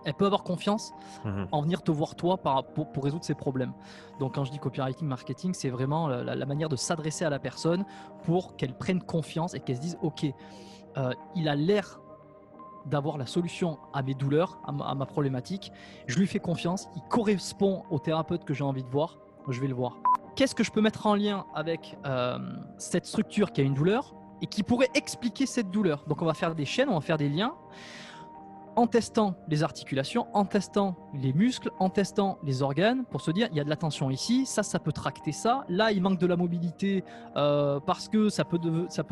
elle peut avoir confiance Mhm. en venir te voir toi pour résoudre ses problèmes. Donc quand je dis copywriting, marketing, c'est vraiment la manière de s'adresser à la personne pour qu'elle prenne confiance et qu'elle se dise ok, il a l'air d'avoir la solution à mes douleurs, à ma problématique. Je lui fais confiance, il correspond au thérapeute que j'ai envie de voir, je vais le voir. Qu'est-ce que je peux mettre en lien avec cette structure qui a une douleur et qui pourrait expliquer cette douleur? Donc on va faire des chaînes, on va faire des liens en testant les articulations, en testant les muscles, en testant les organes, pour se dire il y a de la tension ici, ça peut tracter ça, là il manque de la mobilité parce que ça peut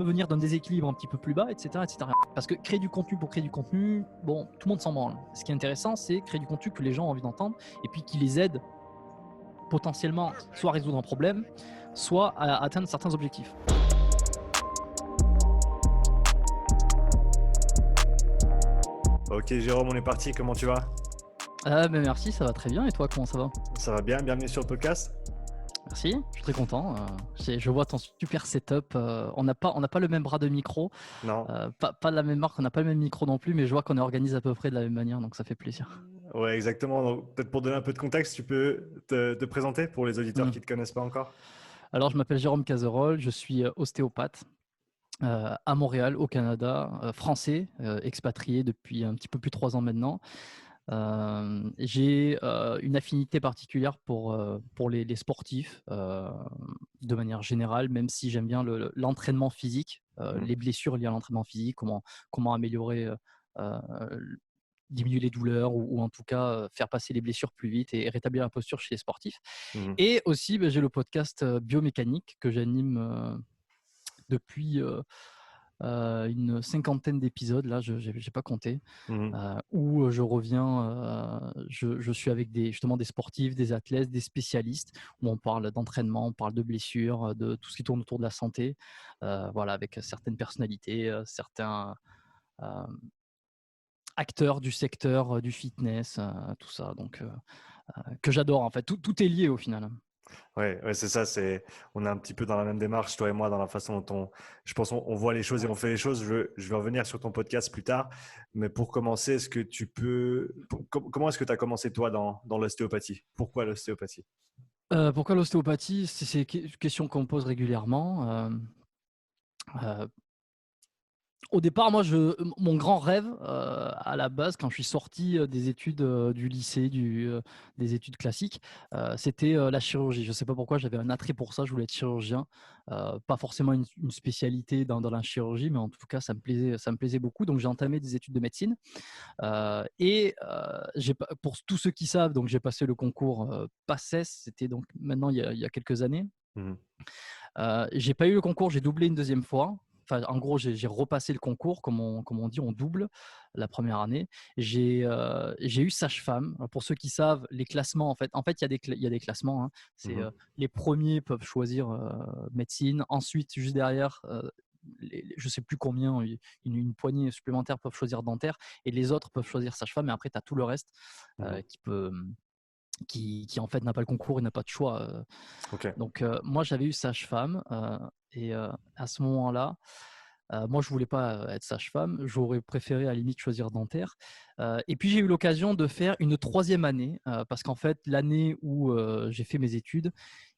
venir d'un déséquilibre un petit peu plus bas, etc., etc. Parce que créer du contenu pour créer du contenu, bon, tout le monde s'en branle. Ce qui est intéressant, c'est créer du contenu que les gens ont envie d'entendre et puis qui les aide potentiellement soit à résoudre un problème, soit à atteindre certains objectifs. Ok Jérôme, on est parti, comment tu vas? Ben merci, ça va très bien. Et toi, comment ça va? Ça va bien, bienvenue sur le podcast. Merci, je suis très content. Je vois ton super setup. On n'a pas le même bras de micro, Non. pas de la même marque, on n'a pas le même micro non plus, mais je vois qu'on est organisé à peu près de la même manière, donc ça fait plaisir. Ouais, exactement. Donc, peut-être pour donner un peu de contexte, tu peux te présenter pour les auditeurs Hmm. qui ne te connaissent pas encore? Alors, je m'appelle Jérôme Cazerolle, je suis ostéopathe à Montréal, au Canada, français, expatrié depuis un petit peu plus de 3 ans maintenant. J'ai une affinité particulière pour les sportifs de manière générale, même si j'aime bien l'entraînement physique, Mhm. les blessures liées à l'entraînement physique, comment améliorer, euh, diminuer les douleurs ou en tout cas faire passer les blessures plus vite et rétablir la posture chez les sportifs. Mhm. Et aussi, j'ai le podcast Biomécanique que j'anime depuis une cinquantaine d'épisodes, là, je n'ai pas compté, Mhm. où je reviens, je suis avec justement des sportifs, des athlètes, des spécialistes, où on parle d'entraînement, on parle de blessures, de tout ce qui tourne autour de la santé, voilà, avec certaines personnalités, certains euh, acteurs du secteur du fitness, tout ça, donc que j'adore en fait. Tout est lié au final. Ouais, ouais, c'est ça. On est un petit peu dans la même démarche, toi et moi, dans la façon dont je pense, on voit les choses et on fait les choses. Je vais revenir sur ton podcast plus tard, mais pour commencer, est-ce que tu peux, comment est-ce que tu as commencé toi dans l'ostéopathie? Pourquoi l'ostéopathie? Pourquoi l'ostéopathie? C'est une question qu'on me pose régulièrement. Euh, Au départ, moi, mon grand rêve, à la base, quand je suis sorti des études du lycée, des études classiques, c'était la chirurgie. Je ne sais pas pourquoi, j'avais un attrait pour ça, je voulais être chirurgien. Pas forcément une spécialité dans la chirurgie, mais en tout cas, ça me plaisait beaucoup. Donc, j'ai entamé des études de médecine. Pour tous ceux qui savent, donc j'ai passé le concours PACES, c'était donc maintenant il y a quelques années. Mhm. J'ai pas eu le concours, j'ai doublé une deuxième fois. Enfin, en gros, j'ai repassé le concours, comme on dit, on double la première année. J'ai eu sage-femme. Pour ceux qui savent, les classements, en fait, il y a des classements. Hein. Mhm. Les premiers peuvent choisir médecine. Ensuite, juste derrière, je sais plus combien, une poignée supplémentaire peuvent choisir dentaire, et les autres peuvent choisir sage-femme. Mais après, tu as tout le reste Mhm. qui en fait n'a pas le concours et n'a pas de choix. Ok. Donc moi j'avais eu sage-femme et à ce moment-là, moi je voulais pas être sage-femme, j'aurais préféré à la limite choisir dentaire. Et puis j'ai eu l'occasion de faire une troisième année parce qu'en fait l'année où j'ai fait mes études,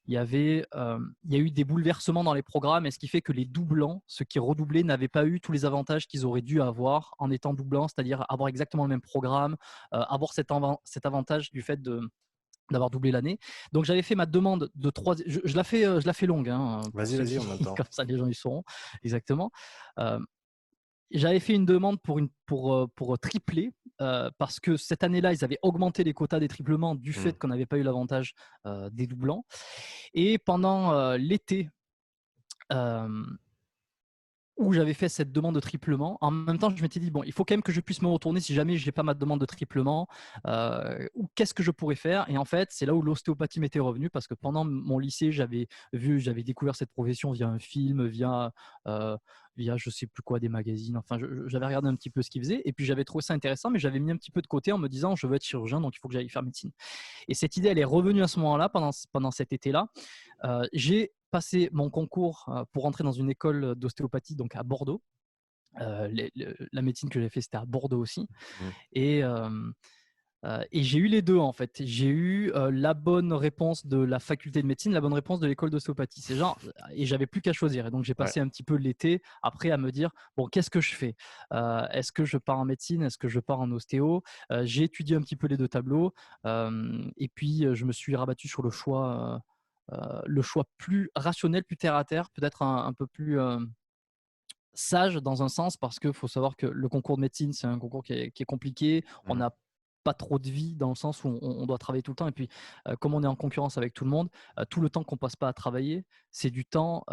il y a eu des bouleversements dans les programmes, et ce qui fait que les doublants, ceux qui redoublaient, n'avaient pas eu tous les avantages qu'ils auraient dû avoir en étant doublants, c'est-à-dire avoir exactement le même programme, avoir cet avantage du fait d'avoir doublé l'année. Donc j'avais fait ma demande de 3. Je la fais longue hein, pour Vas-y, ceux vas-y, qui, on a le temps. comme ça les gens ils sauront exactement. Euh, J'avais fait une demande pour tripler parce que cette année-là, ils avaient augmenté les quotas des triplements du fait Mhm. qu'on n'avait pas eu l'avantage des doublants. Et pendant l'été, euh, où j'avais fait cette demande de triplement. En même temps, je m'étais dit, bon, il faut quand même que je puisse me retourner si jamais je n'ai pas ma demande de triplement, ou qu'est-ce que je pourrais faire. Et en fait, c'est là où l'ostéopathie m'était revenue, parce que pendant mon lycée, j'avais découvert cette profession via un film, via je sais plus quoi, des magazines. Enfin, j'avais regardé un petit peu ce qu'ils faisaient, et puis j'avais trouvé ça intéressant, mais j'avais mis un petit peu de côté en me disant, je veux être chirurgien, donc il faut que j'aille faire médecine. Et cette idée, elle est revenue à ce moment-là, pendant cet été-là. J'ai passé mon concours pour entrer dans une école d'ostéopathie donc à Bordeaux. La médecine que j'ai fait, c'était à Bordeaux aussi. Mhm. Et Et j'ai eu les deux en fait. J'ai eu la bonne réponse de la faculté de médecine, la bonne réponse de l'école d'ostéopathie. C'est genre, et j'avais plus qu'à choisir. Et donc j'ai Ouais. passé un petit peu l'été après à me dire bon, qu'est-ce que je fais? Est-ce que je pars en médecine? Est-ce que je pars en ostéo? J'ai étudié un petit peu les deux tableaux. Et puis je me suis rabattu sur le choix plus rationnel, plus terre à terre, peut-être un peu plus sage dans un sens, parce qu'il faut savoir que le concours de médecine, c'est un concours qui est compliqué. On Mhm. n'a pas trop de vie dans le sens où on doit travailler tout le temps. Et puis, comme on est en concurrence avec tout le monde, tout le temps qu'on passe pas à travailler, c'est du temps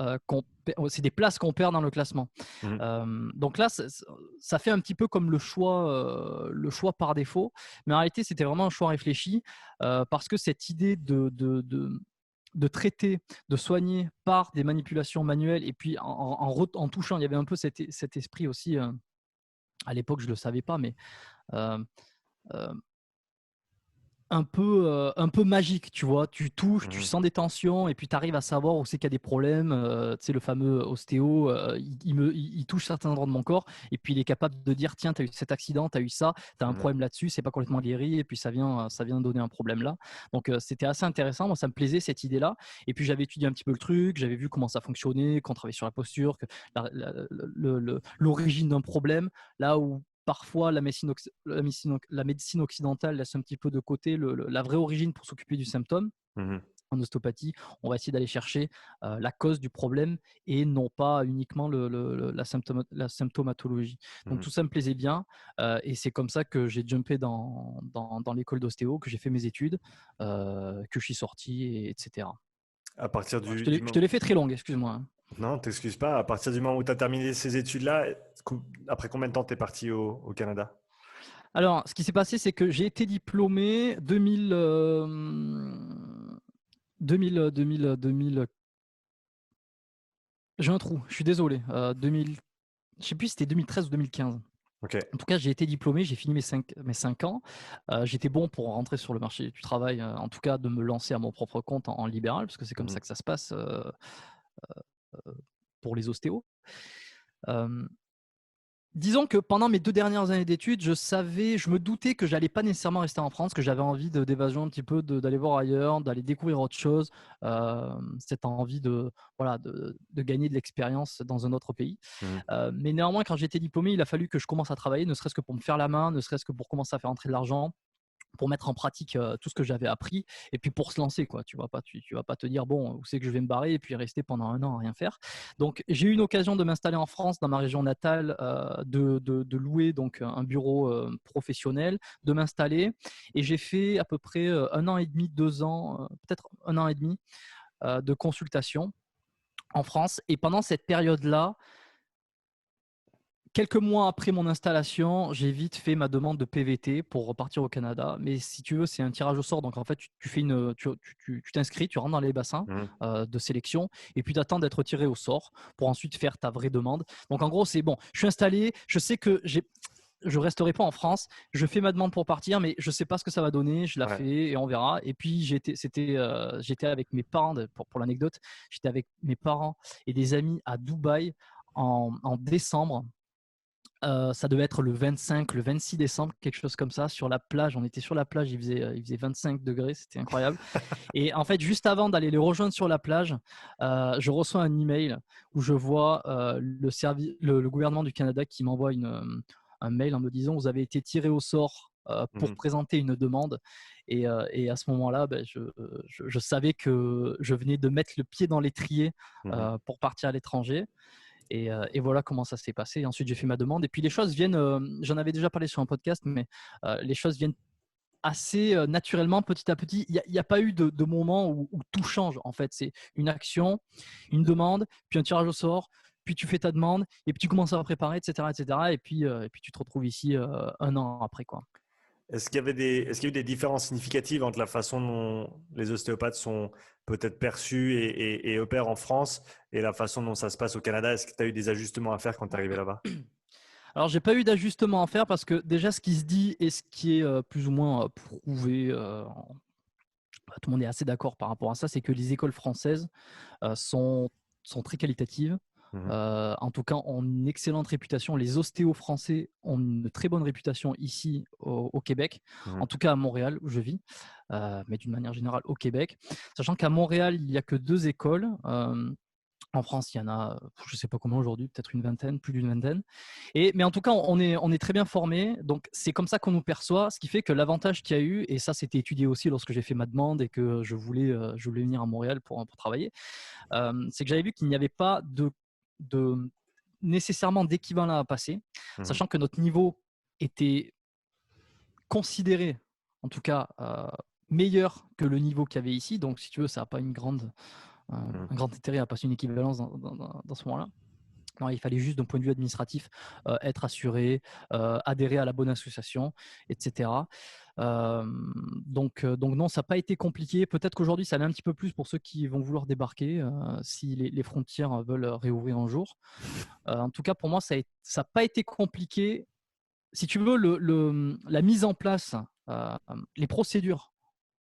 c'est des places qu'on perd dans le classement. Mhm. Donc là, ça fait un petit peu comme le choix par défaut. Mais en réalité, c'était vraiment un choix réfléchi, parce que cette idée de traiter, de soigner par des manipulations manuelles et puis en touchant, il y avait un peu cet esprit aussi, à l'époque je ne le savais pas, mais euh, euh, un peu magique, tu vois. Tu touches, tu Mhm. sens des tensions et puis tu arrives à savoir où c'est qu'il y a des problèmes. Tu sais, le fameux ostéo, il touche certains endroits de mon corps et puis il est capable de dire tiens, tu as eu cet accident, tu as eu ça, tu as un Mhm. problème là-dessus, c'est pas complètement guéri et puis ça vient donner un problème là. Donc c'était assez intéressant. Moi, ça me plaisait cette idée-là. Et puis j'avais étudié un petit peu le truc, j'avais vu comment ça fonctionnait, qu'on travaillait sur la posture, que l'origine d'un problème, là où parfois la médecine occidentale laisse un petit peu de côté la vraie origine pour s'occuper du symptôme. Mhm. En ostéopathie, on va essayer d'aller chercher la cause du problème et non pas uniquement la symptomatologie. Donc Mhm. tout ça me plaisait bien, et c'est comme ça que j'ai jumpé dans l'école d'ostéo, que j'ai fait mes études, que je suis sorti, etc. À partir Voilà, du je te moment. l'ai fait très longue, excuse-moi, hein. Non, t'excuses pas. À partir du moment où tu as terminé ces études-là, après combien de temps t'es parti au Canada? Alors, ce qui s'est passé, c'est que j'ai été diplômé 2000. J'ai un trou, je suis désolé. 2000, je sais plus si c'était 2013 ou 2015. Ok. En tout cas, j'ai été diplômé, j'ai fini mes 5 ans. J'étais bon pour rentrer sur le marché du travail, en tout cas de me lancer à mon propre compte en libéral, parce que c'est comme Mhm. ça que ça se passe pour les ostéos. Euh, Disons que pendant mes 2 dernières années d'études, je me doutais que j'allais pas nécessairement rester en France, que j'avais envie d'évasion un petit peu, d'aller voir ailleurs, d'aller découvrir autre chose, cette envie voilà, de gagner de l'expérience dans un autre pays. Mhm. Mais néanmoins, quand j'étais diplômé, il a fallu que je commence à travailler, ne serait-ce que pour me faire la main, ne serait-ce que pour commencer à faire entrer de l'argent, pour mettre en pratique tout ce que j'avais appris, et puis pour se lancer, quoi. Tu vas pas te dire bon, où c'est que je vais me barrer et puis rester pendant un an à rien faire. Donc j'ai eu une occasion de m'installer en France, dans ma région natale, de louer donc un bureau professionnel, de m'installer, et j'ai fait à peu près 1 an et demi, 2 ans, peut-être 1 an et demi de consultation en France. Et pendant cette période-là, quelques mois après mon installation, j'ai vite fait ma demande de PVT pour repartir au Canada. Mais si tu veux, c'est un tirage au sort. Donc en fait, tu t'inscris, tu rentres dans les bassins Mhm. de sélection et puis tu attends d'être tiré au sort pour ensuite faire ta vraie demande. Donc en gros, c'est bon, je suis installé, je sais que je resterai pas en France. Je fais ma demande pour partir, mais je sais pas ce que ça va donner. Je la Ouais. fais et on verra. Et puis j'étais avec mes parents, pour l'anecdote, j'étais avec mes parents et des amis à Dubaï en décembre. Ça devait être le 25, le 26 décembre, quelque chose comme ça, sur la plage. On était sur la plage, il faisait 25 degrés, c'était incroyable. Et en fait, juste avant d'aller les rejoindre sur la plage, je reçois un email où je vois le gouvernement du Canada qui m'envoie un mail en me disant vous avez été tiré au sort pour Mhm. présenter une demande. Et à ce moment-là, ben, je savais que je venais de mettre le pied dans l'étrier Mhm. pour partir à l'étranger. Et voilà comment ça s'est passé. Et ensuite, j'ai fait ma demande. Et puis, les choses viennent, j'en avais déjà parlé sur un podcast, mais les choses viennent assez naturellement, petit à petit. Il n'y a pas eu de moment où tout change, en fait. C'est une action, une demande, puis un tirage au sort, puis tu fais ta demande, et puis tu commences à préparer, etc. etc. Et puis tu te retrouves ici 1 an après, quoi. Est-ce qu'il y a eu des différences significatives entre la façon dont les ostéopathes sont peut-être perçus et opèrent en France et la façon dont ça se passe au Canada? Est-ce que tu as eu des ajustements à faire quand tu es arrivé là-bas? Alors, j'ai pas eu d'ajustement à faire parce que déjà, ce qui se dit et ce qui est plus ou moins prouvé, tout le monde est assez d'accord par rapport à ça, c'est que les écoles françaises sont très qualitatives. Mhm. En tout cas, ont une excellente réputation. Les ostéos français ont une très bonne réputation ici au Québec, en Mhm. tout cas à Montréal où je vis, mais d'une manière générale au Québec. Sachant qu'à Montréal, il n'y a que 2 écoles. En France, il y en a, je ne sais pas combien aujourd'hui, peut-être une vingtaine, plus d'une vingtaine. Mais en tout cas, on est très bien formés. Donc, c'est comme ça qu'on nous perçoit. Ce qui fait que l'avantage qu'il y a eu, et ça, c'était étudié aussi lorsque j'ai fait ma demande et que je voulais venir à Montréal pour travailler, c'est que j'avais vu qu'il n'y avait pas de nécessairement d'équivalent à passer, Mhm. sachant que notre niveau était considéré, en tout cas, meilleur que le niveau qu'il y avait ici. Donc, si tu veux, ça n'a pas Mhm. un grand intérêt à passer une équivalence dans ce moment-là. Non, il fallait juste, d'un point de vue administratif, être assuré, adhérer à la bonne association, etc. Donc non, ça n'a pas été compliqué. Peut-être qu'aujourd'hui, ça l'est un petit peu plus pour ceux qui vont vouloir débarquer, si les frontières veulent réouvrir un jour. En tout cas, pour moi, ça n'a pas été compliqué. Si tu veux, la mise en place, les procédures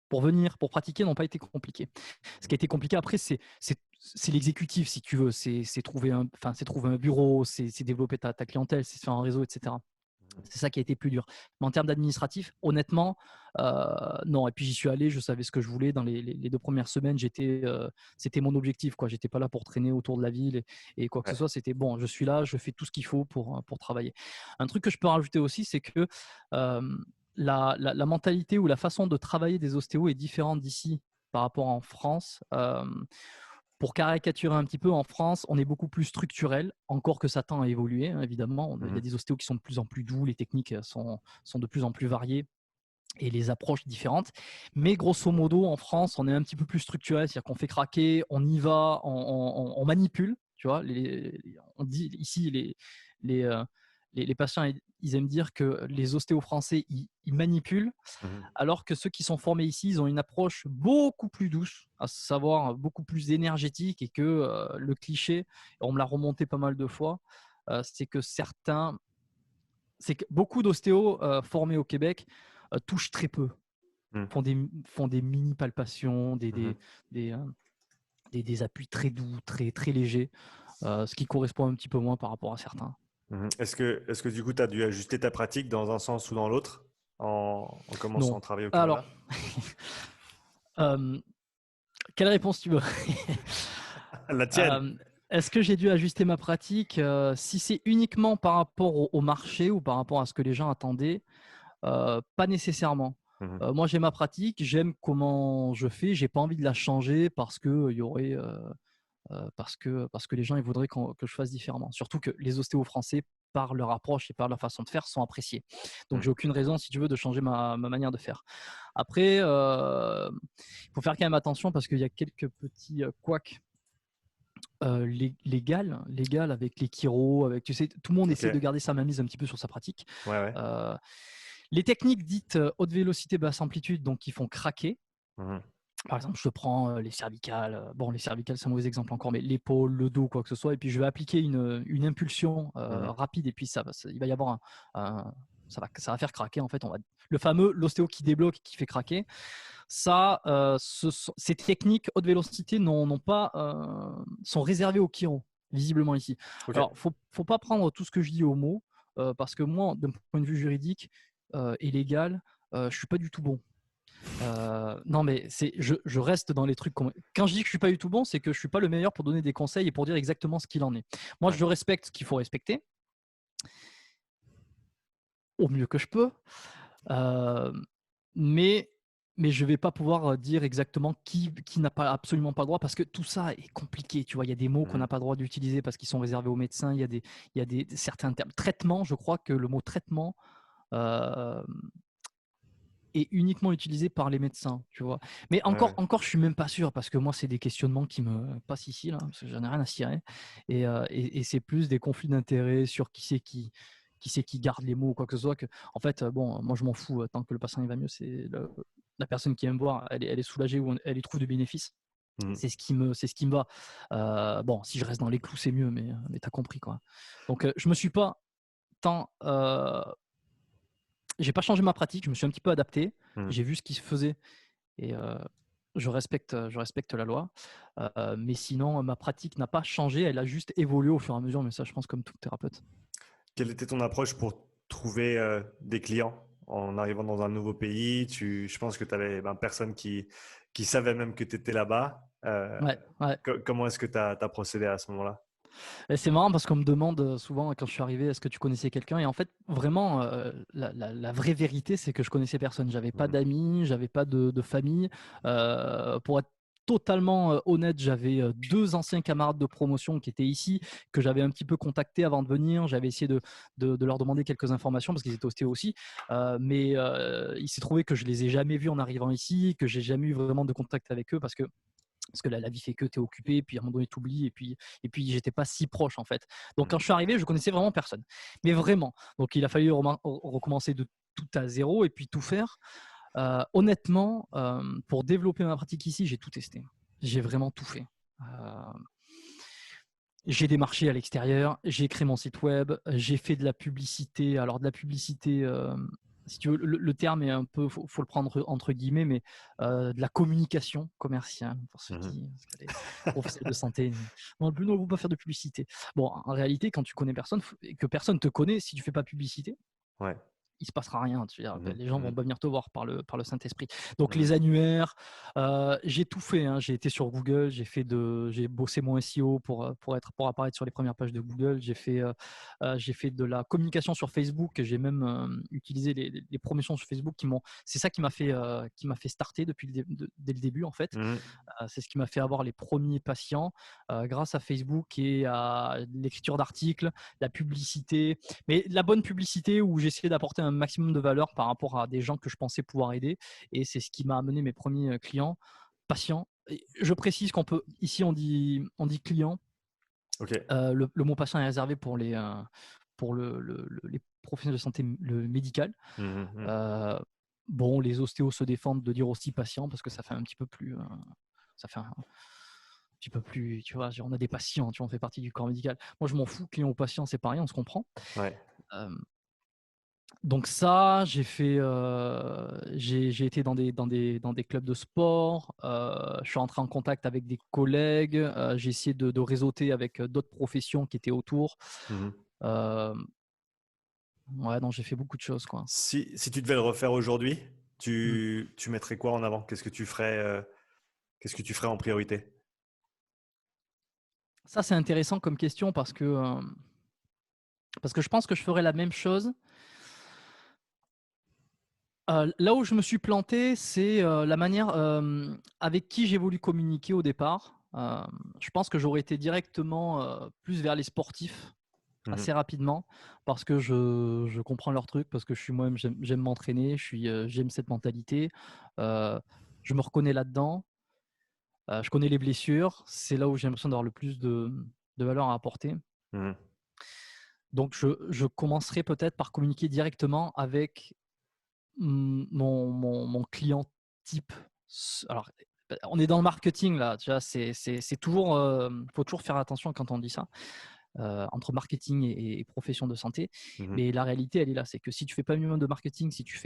pour venir, pour pratiquer, n'ont pas été compliquées. Ce qui a été compliqué après, c'est l'exécutif, si tu veux. C'est trouver un bureau, c'est développer ta clientèle, c'est se faire un réseau, etc. C'est ça qui a été plus dur. Mais en termes d'administratif, honnêtement, non. Et puis j'y suis allé, je savais ce que je voulais. Dans les 2 premières semaines, c'était mon objectif, quoi. J'étais pas là pour traîner autour de la ville et quoi que ce Ouais. soit. C'était bon, je suis là, je fais tout ce qu'il faut pour travailler. Un truc que je peux rajouter aussi, c'est que la mentalité ou la façon de travailler des ostéos est différente d'ici par rapport en France. Pour caricaturer un petit peu, en France, on est beaucoup plus structurel, encore que ça tend à évoluer, hein, évidemment. Il y a Mhm. des ostéos qui sont de plus en plus doux, les techniques sont de plus en plus variées et les approches différentes. Mais grosso modo, en France, on est un petit peu plus structurel, c'est-à-dire qu'on fait craquer, on y va, on manipule. Tu vois, on dit ici, les patients, ils aiment dire que les ostéos français, ils manipulent, Mhm. alors que ceux qui sont formés ici, ils ont une approche beaucoup plus douce, à savoir beaucoup plus énergétique, et que le cliché, on me l'a remonté pas mal de fois, c'est que beaucoup d'ostéos formés au Québec touchent très peu, Mhm. font des mini palpations, Mhm. des appuis très doux, très, très légers, ce qui correspond un petit peu moins par rapport à certains. Mhm. Est-ce que du coup, tu as dû ajuster ta pratique dans un sens ou dans l'autre en commençant Non. à travailler au Alors, Canada? euh, quelle réponse tu veux? La tienne. Euh, Est-ce que j'ai dû ajuster ma pratique? Si c'est uniquement par rapport au marché ou par rapport à ce que les gens attendaient, pas nécessairement. Mhm. Moi, j'ai ma pratique, j'aime comment je fais, j'ai pas envie de la changer parce que il y aurait, parce que les gens ils voudraient que je fasse différemment. Surtout que les ostéos français, par leur approche et par leur façon de faire, sont appréciés. Donc, Mhm. j'ai aucune raison, si tu veux, de changer ma manière de faire. Après, il faut faire quand même attention parce qu'il y a quelques petits couacs légal avec les chiros, avec, tu sais, tout le monde Ok. essaie de garder sa mainmise un petit peu sur sa pratique. Ouais, ouais. Euh, les techniques dites haute vélocité, basse amplitude, donc qui font craquer. Mhm. Par exemple, je prends les cervicales. Bon, les cervicales, c'est un mauvais exemple encore, mais l'épaule, le dos, quoi que ce soit. Et puis, je vais appliquer une impulsion Mhm. rapide. Et puis, il va y avoir ça va faire craquer, en fait. Le fameux, l'ostéo qui débloque et qui fait craquer. Ça, ces techniques haute vélocité sont réservées aux chiro, visiblement ici. Ok. Alors, faut pas prendre tout ce que je dis au mot, parce que moi, d'un point de vue juridique et légal, je suis pas du tout bon. Non, mais je reste dans les trucs. Quand je dis que je suis pas du tout bon, c'est que je suis pas le meilleur pour donner des conseils et pour dire exactement ce qu'il en est. Moi, Ouais. je respecte ce qu'il faut respecter au mieux que je peux. Euh, mais mais je vais pas pouvoir dire exactement qui n'a pas absolument pas le droit, parce que tout ça est compliqué. Tu vois, il y a des mots qu'on Mhm. n'a pas le droit d'utiliser parce qu'ils sont réservés aux médecins. Il y a certains termes. Traitement, je crois que le mot traitement euh, est uniquement utilisé par les médecins. Tu vois. Mais Ouais, ouais. encore, je suis même pas sûr, parce que moi, c'est des questionnements qui me passent ici là, parce que j'en ai rien à cirer. Et c'est plus des conflits d'intérêts sur qui c'est qui garde les mots ou quoi que ce soit. En fait, bon, moi je m'en fous, tant que le patient il va mieux, la personne qui aime voir, elle est soulagée ou elle y trouve du bénéfice. Mhm. C'est ce qui me va. Bon, si je reste dans les clous, c'est mieux, mais t'as compris quoi. Donc, je me suis pas tant, j'ai pas changé ma pratique, je me suis un petit peu adapté, Mhm. j'ai vu ce qui se faisait et je respecte la loi. Mais sinon, ma pratique n'a pas changé. Elle a juste évolué au fur et à mesure. Mais ça, je pense, comme tout thérapeute. Quelle était ton approche pour trouver des clients en arrivant dans un nouveau pays? Je pense que tu avais personne qui savait même que tu étais là-bas. Ouais, ouais. Comment est-ce que tu as procédé à ce moment-là? Et c'est marrant parce qu'on me demande souvent quand je suis arrivé, est-ce que tu connaissais quelqu'un? Et en fait, vraiment, la vraie vérité, c'est que je connaissais personne. J'avais pas Mhm. d'amis, j'avais pas de famille. Pour être totalement honnête, j'avais 2 anciens camarades de promotion qui étaient ici, que j'avais un petit peu contactés avant de venir. J'avais essayé de leur demander quelques informations parce qu'ils étaient ostéos aussi. Mais il s'est trouvé que je les ai jamais vus en arrivant ici, que j'ai jamais eu vraiment de contact avec eux parce que la vie fait que tu es occupé, puis à un moment donné, tu oublies, et puis j'étais pas si proche en fait. Donc quand Mhm. je suis arrivé, je connaissais vraiment personne. Mais vraiment. Donc il a fallu recommencer de tout à zéro et puis tout faire. Honnêtement, pour développer ma pratique ici, j'ai tout testé. J'ai vraiment tout fait. J'ai démarché à l'extérieur, j'ai créé mon site web, j'ai fait de la publicité. Alors de la publicité, si tu veux, le terme est un peu, faut le prendre entre guillemets, mais de la communication commerciale pour ceux Mhm. qui, parce que les professionnels de santé, non, ne vont pas faire de publicité. Bon, en réalité, quand tu connais personne et que personne te connaît, si tu fais pas publicité, Ouais. il se passera rien. Mhm. Les gens vont Mhm. pas venir te voir par le Saint-Esprit. Donc Mhm. les annuaires, j'ai tout fait. Hein. J'ai été sur Google, j'ai bossé mon SEO pour apparaître sur les premières pages de Google. J'ai fait de la communication sur Facebook. J'ai même utilisé les promotions sur Facebook c'est ça qui m'a fait starter dès le début en fait. Mhm. C'est ce qui m'a fait avoir les premiers patients grâce à Facebook et à l'écriture d'articles, la publicité, mais la bonne publicité où j'essayais d'apporter un maximum de valeur par rapport à des gens que je pensais pouvoir aider. Et c'est ce qui m'a amené mes premiers clients, patients. Et je précise ici on dit client. Ok. Le mot patient est réservé pour les professionnels de santé le médical. Mhm. Mhm. Euh, bon, les ostéos se défendent de dire aussi patient parce que ça fait un petit peu plus ça fait un petit peu plus, tu vois, on a des patients, tu vois, on fait partie du corps médical. Moi, je m'en fous, client ou patient, c'est pareil, on se comprend. Ouais. Euh, donc ça, j'ai été dans des clubs de sport, je suis entré en contact avec des collègues, j'ai essayé de réseauter avec d'autres professions qui étaient autour. Mhm. Euh, ouais, non, j'ai fait beaucoup de choses, quoi. Si tu devais le refaire aujourd'hui, Hmm. tu mettrais quoi en avant? Qu'est-ce que tu ferais en priorité? Ça, c'est intéressant comme question parce que je pense que je ferais la même chose. Là où je me suis planté, c'est la manière avec qui j'ai voulu communiquer au départ. Je pense que j'aurais été directement plus vers les sportifs Mhm. assez rapidement parce que je comprends leur truc, parce que je suis moi-même, j'aime m'entraîner, j'aime cette mentalité. Euh, je me reconnais là-dedans. Je connais les blessures. C'est là où j'ai l'impression d'avoir le plus de valeur à apporter. Mhm. Donc, je commencerai peut-être par communiquer directement avec mon client type. Alors, on est dans le marketing là, tu vois, c'est toujours, faut toujours faire attention quand on dit ça, entre marketing et profession de santé. Mhm. Mais la réalité, elle est là, c'est que si tu fais pas minimum de marketing, si tu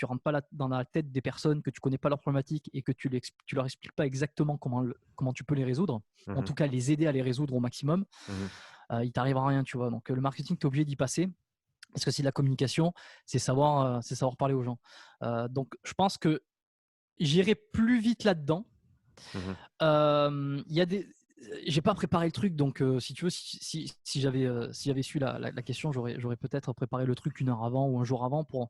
rentres pas dans la tête des personnes, que tu connais pas leurs problématiques et que tu leur expliques pas exactement comment tu peux les résoudre, en Mhm. tout cas les aider à les résoudre au maximum, Mhm. il t'arrivera rien, tu vois. Donc le marketing, tu es obligé d'y passer. Parce que c'est de la communication, c'est savoir parler aux gens. Donc, je pense que j'irai plus vite là-dedans. Mhm. Il y a des, j'ai pas préparé le truc, donc si tu veux, si j'avais su la question, j'aurais peut-être préparé le truc une heure avant ou un jour avant pour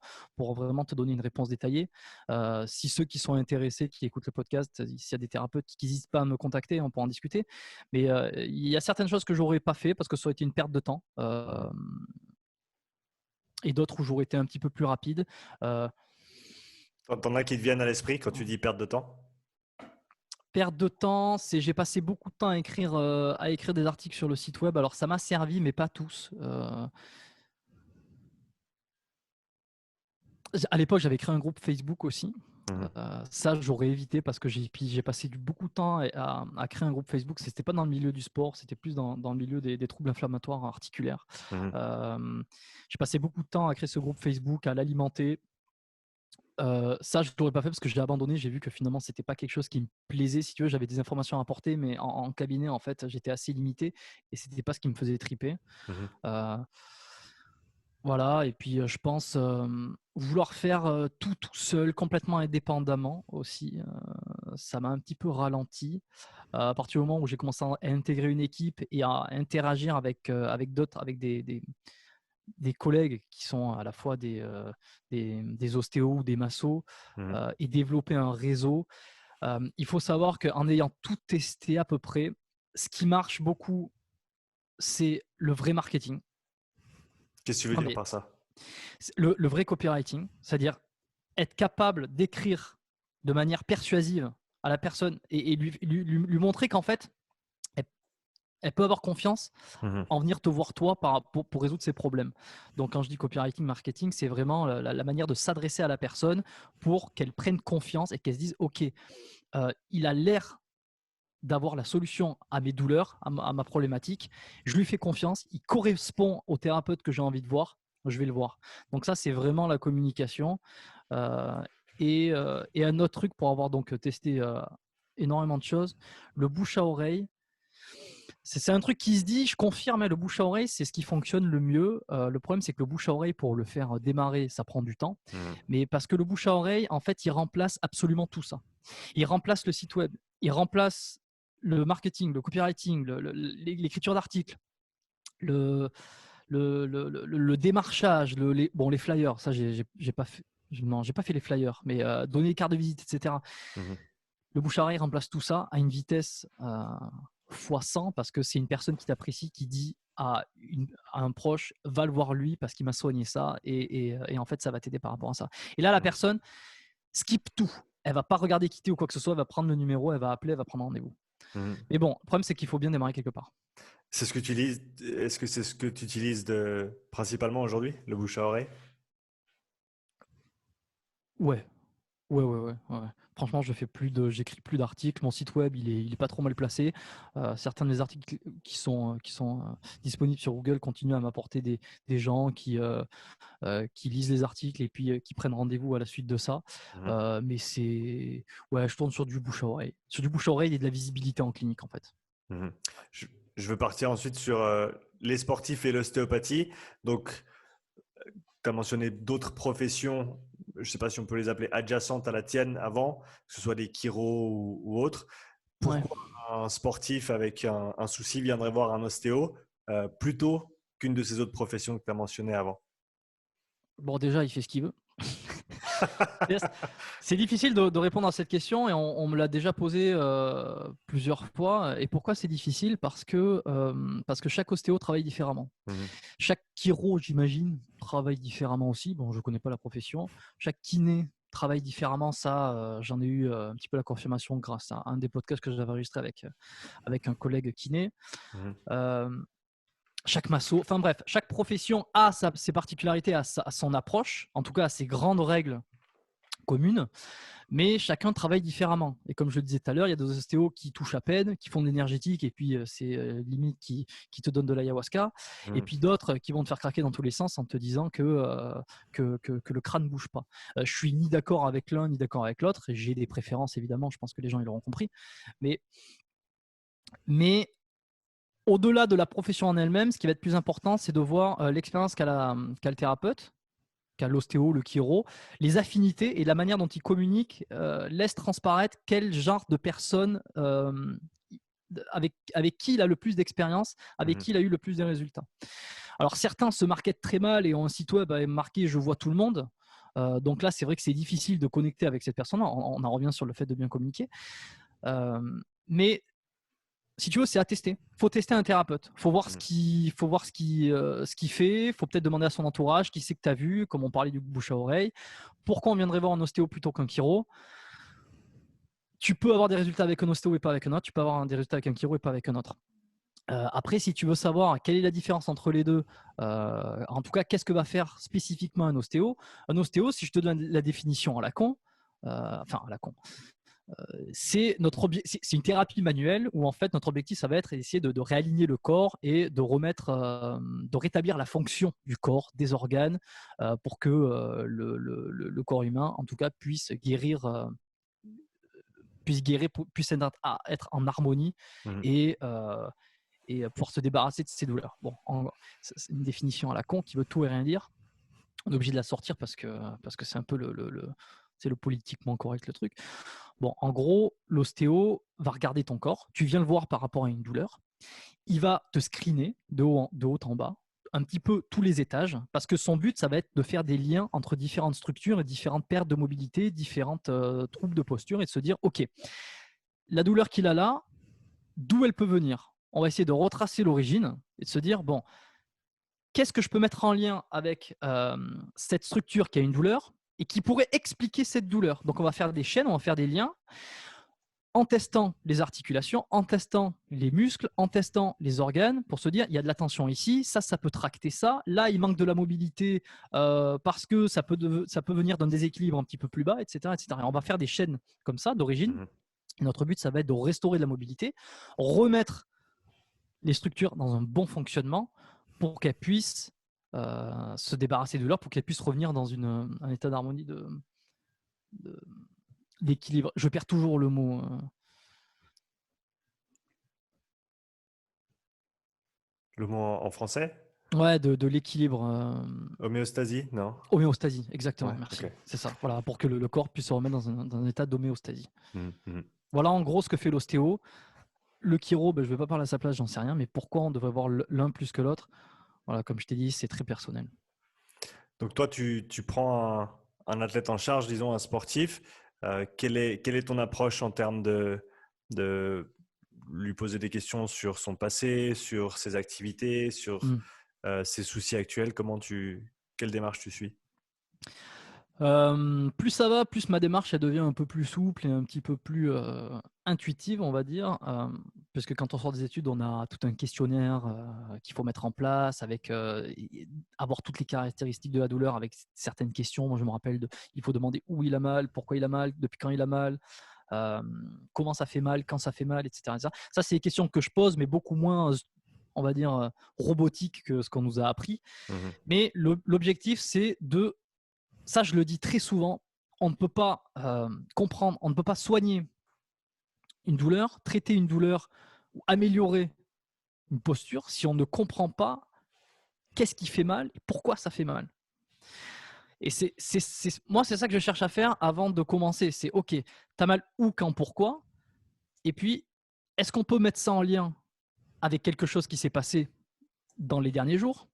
vraiment te donner une réponse détaillée. Si ceux qui sont intéressés, qui écoutent le podcast, s'il y a des thérapeutes qui n'hésitent pas à me contacter, on pourra en discuter. Mais il y a certaines choses que j'aurais pas fait parce que ça aurait été une perte de temps. Mhm. Et d'autres où j'aurais été un petit peu plus rapide. Euh, T'en as qui te viennent à l'esprit quand tu dis perte de temps? Perte de temps, j'ai passé beaucoup de temps à écrire des articles sur le site web. Alors ça m'a servi, mais pas tous. À l'époque, j'avais créé un groupe Facebook aussi. Mhm. Ça, j'aurais évité parce que j'ai passé beaucoup de temps à créer un groupe Facebook. C'était pas dans le milieu du sport, c'était plus dans le milieu des troubles inflammatoires articulaires. Mhm. J'ai passé beaucoup de temps à créer ce groupe Facebook, à l'alimenter. Ça, je ne l'aurais pas fait parce que je l'ai abandonné. J'ai vu que finalement, c'était pas quelque chose qui me plaisait. Si tu veux, j'avais des informations à apporter, mais en cabinet, en fait, j'étais assez limité et c'était pas ce qui me faisait triper. Mhm. Euh, voilà. Et puis, je pense vouloir faire tout seul, complètement indépendamment aussi, ça m'a un petit peu ralenti. À partir du moment où j'ai commencé à intégrer une équipe et à interagir avec d'autres, avec des collègues qui sont à la fois des ostéos ou des massos, Mhm. et développer un réseau. Il faut savoir qu'en ayant tout testé à peu près, ce qui marche beaucoup, c'est le vrai marketing. Qu'est-ce que tu veux Non, dire mais par ça? le vrai copywriting, c'est-à-dire être capable d'écrire de manière persuasive à la personne et lui montrer qu'en fait, elle, elle peut avoir confiance Mhm. en venir te voir toi pour résoudre ses problèmes. Donc quand je dis copywriting, marketing, c'est vraiment la manière de s'adresser à la personne pour qu'elle prenne confiance et qu'elle se dise, OK, il a l'air d'avoir la solution à mes douleurs, à ma problématique. Je lui fais confiance, il correspond au thérapeute que j'ai envie de voir, je vais le voir. Donc ça, c'est vraiment la communication. Euh, et un autre truc pour avoir donc testé énormément de choses, le bouche à oreille. C'est un truc qui se dit, je confirme, hein, le bouche à oreille, c'est ce qui fonctionne le mieux. Le problème, c'est que le bouche à oreille, pour le faire démarrer, ça prend du temps. Mhm. Mais parce que le bouche à oreille, en fait, il remplace absolument tout ça. Il remplace le site web, il remplace le marketing, le copywriting, l'écriture d'articles, le, le démarchage, les flyers. Ça, j'ai pas fait. Non, j'ai pas fait les flyers, mais donner les cartes de visite, etc. Mhm. Le bouche à oreille remplace tout ça à une vitesse fois 100 parce que c'est une personne qui t'apprécie qui dit à un proche, va le voir lui parce qu'il m'a soigné ça et en fait ça va t'aider par rapport à ça. Et là la Mhm. personne skip tout. Elle va pas regarder quitter ou quoi que ce soit, elle va prendre le numéro, elle va appeler, elle va prendre rendez-vous. Mhm. Mais bon, le problème c'est qu'il faut bien démarrer quelque part. C'est ce que tu utilises. Est-ce que c'est ce que tu utilises principalement aujourd'hui, le bouche à oreille? Ouais, ouais. Franchement, j'écris plus d'articles. Mon site web, il est pas trop mal placé. Certains des articles qui sont disponibles sur Google continuent à m'apporter des gens qui lisent les articles et puis qui prennent rendez-vous à la suite de ça. Mhm. Mais ouais, je tourne sur du bouche à oreille. Sur du bouche à oreille et de la visibilité en clinique en fait. Mhm. Je, je veux partir ensuite sur les sportifs et l'ostéopathie. Donc, tu as mentionné d'autres professions, je ne sais pas si on peut les appeler adjacentes à la tienne avant, que ce soit des chiro ou autres. Ouais. Pourquoi un sportif avec un souci viendrait voir un ostéo plutôt qu'une de ces autres professions que tu as mentionnées avant? Bon, déjà, il fait ce qu'il veut. Yes. C'est difficile de répondre à cette question et on me l'a déjà posé plusieurs fois. Et pourquoi c'est difficile? Parce que chaque ostéo travaille différemment. Mhm. Chaque chiro, j'imagine, travaille différemment aussi. Bon, je ne connais pas la profession. Chaque kiné travaille différemment. Ça, j'en ai eu un petit peu la confirmation grâce à un des podcasts que j'avais enregistré avec un collègue kiné. Mhm. Euh, Chaque masso, enfin bref, chaque profession a ses particularités, a son approche, en tout cas a ses grandes règles communes, mais chacun travaille différemment. Et comme je le disais tout à l'heure, il y a des ostéos qui touchent à peine, qui font de l'énergétique, et puis c'est limite qui te donnent de l'ayahuasca, et Mhm. puis d'autres qui vont te faire craquer dans tous les sens en te disant que le crâne ne bouge pas. Je suis ni d'accord avec l'un, ni d'accord avec l'autre, et j'ai des préférences évidemment, je pense que les gens ils l'auront compris, mais au-delà de la profession en elle-même, ce qui va être plus important, c'est de voir l'expérience qu'a le thérapeute, qu'a l'ostéo, le chiro, les affinités et la manière dont il communique laisse transparaître quel genre de personne avec qui il a le plus d'expérience, avec Mhm. qui il a eu le plus de résultats. Alors certains se marketent très mal et ont un site web marqué je vois tout le monde. Donc là, c'est vrai que c'est difficile de connecter avec cette personne. On en revient sur le fait de bien communiquer. Euh, mais si tu veux, c'est à tester. Il faut tester un thérapeute. Il faut voir Mhm. ce qu'il fait. Il faut peut-être demander à son entourage qui c'est que tu as vu, comme on parlait du bouche à oreille. Pourquoi on viendrait voir un ostéo plutôt qu'un chiro? Tu peux avoir des résultats avec un ostéo et pas avec un autre. Tu peux avoir des résultats avec un chiro et pas avec un autre. Après, si tu veux savoir quelle est la différence entre les deux, en tout cas, qu'est-ce que va faire spécifiquement un ostéo, si je te donne la définition à la con, enfin à la con, c'est une thérapie manuelle où en fait notre objectif ça va être d'essayer de réaligner le corps et de rétablir la fonction du corps, des organes, pour que le corps humain en tout cas puisse être en harmonie Mhm. et, pouvoir se débarrasser de ses douleurs. Bon, c'est une définition à la con qui veut tout et rien dire. On est obligé de la sortir parce que c'est un peu c'est le politiquement correct le truc. Bon, en gros, l'ostéo va regarder ton corps. Tu viens le voir par rapport à une douleur. Il va te screener de haut en bas, un petit peu tous les étages, parce que son but, ça va être de faire des liens entre différentes structures et différentes pertes de mobilité, différentes troubles de posture, et de se dire, OK, la douleur qu'il a là, d'où elle peut venir? On va essayer de retracer l'origine et de se dire, bon, qu'est-ce que je peux mettre en lien avec cette structure qui a une douleur et qui pourrait expliquer cette douleur? Donc, on va faire des chaînes, on va faire des liens en testant les articulations, en testant les muscles, en testant les organes pour se dire il y a de la tension ici, ça peut tracter ça. Là, il manque de la mobilité parce que ça peut venir d'un déséquilibre un petit peu plus bas, etc., etc. Et on va faire des chaînes comme ça d'origine. Mhm. Notre but, ça va être de restaurer de la mobilité, remettre les structures dans un bon fonctionnement pour qu'elles puissent se débarrasser de l'or, pour qu'elles puissent revenir dans un état d'harmonie d'équilibre. Je perds toujours le mot. Le mot en français? Ouais, de l'équilibre. Homéostasie? Non? Homéostasie, exactement, Ouais, ok. merci. C'est ça, voilà, pour que le corps puisse se remettre dans un état d'homéostasie. Mhm. Mhm. Voilà en gros ce que fait l'ostéo. Le chiro, ben, je ne vais pas parler à sa place, j'en sais rien, mais pourquoi on devrait voir l'un plus que l'autre? Voilà, comme je t'ai dit, c'est très personnel. Donc toi, tu prends un athlète en charge, disons un sportif. Quelle est ton approche en termes de lui poser des questions sur son passé, sur ses activités, sur Hmm. ses soucis actuels? Quelle démarche tu suis? Plus ça va, plus ma démarche elle devient un peu plus souple et un petit peu plus intuitive, on va dire. Parce que quand on sort des études, on a tout un questionnaire qu'il faut mettre en place, avec avoir toutes les caractéristiques de la douleur, avec certaines questions. Moi, je me rappelle, il faut demander où il a mal, pourquoi il a mal, depuis quand il a mal, comment ça fait mal, quand ça fait mal, etc. etc. Ça, c'est des questions que je pose, mais beaucoup moins, on va dire, robotiques que ce qu'on nous a appris. Mhm. Mais l'objectif, c'est ça, je le dis très souvent, on ne peut pas comprendre, on ne peut pas soigner une douleur, traiter une douleur ou améliorer une posture si on ne comprend pas qu'est-ce qui fait mal et pourquoi ça fait mal. Et moi, c'est ça que je cherche à faire avant de commencer. C'est OK, t'as mal où, quand, pourquoi? Et puis, est-ce qu'on peut mettre ça en lien avec quelque chose qui s'est passé dans les derniers jours?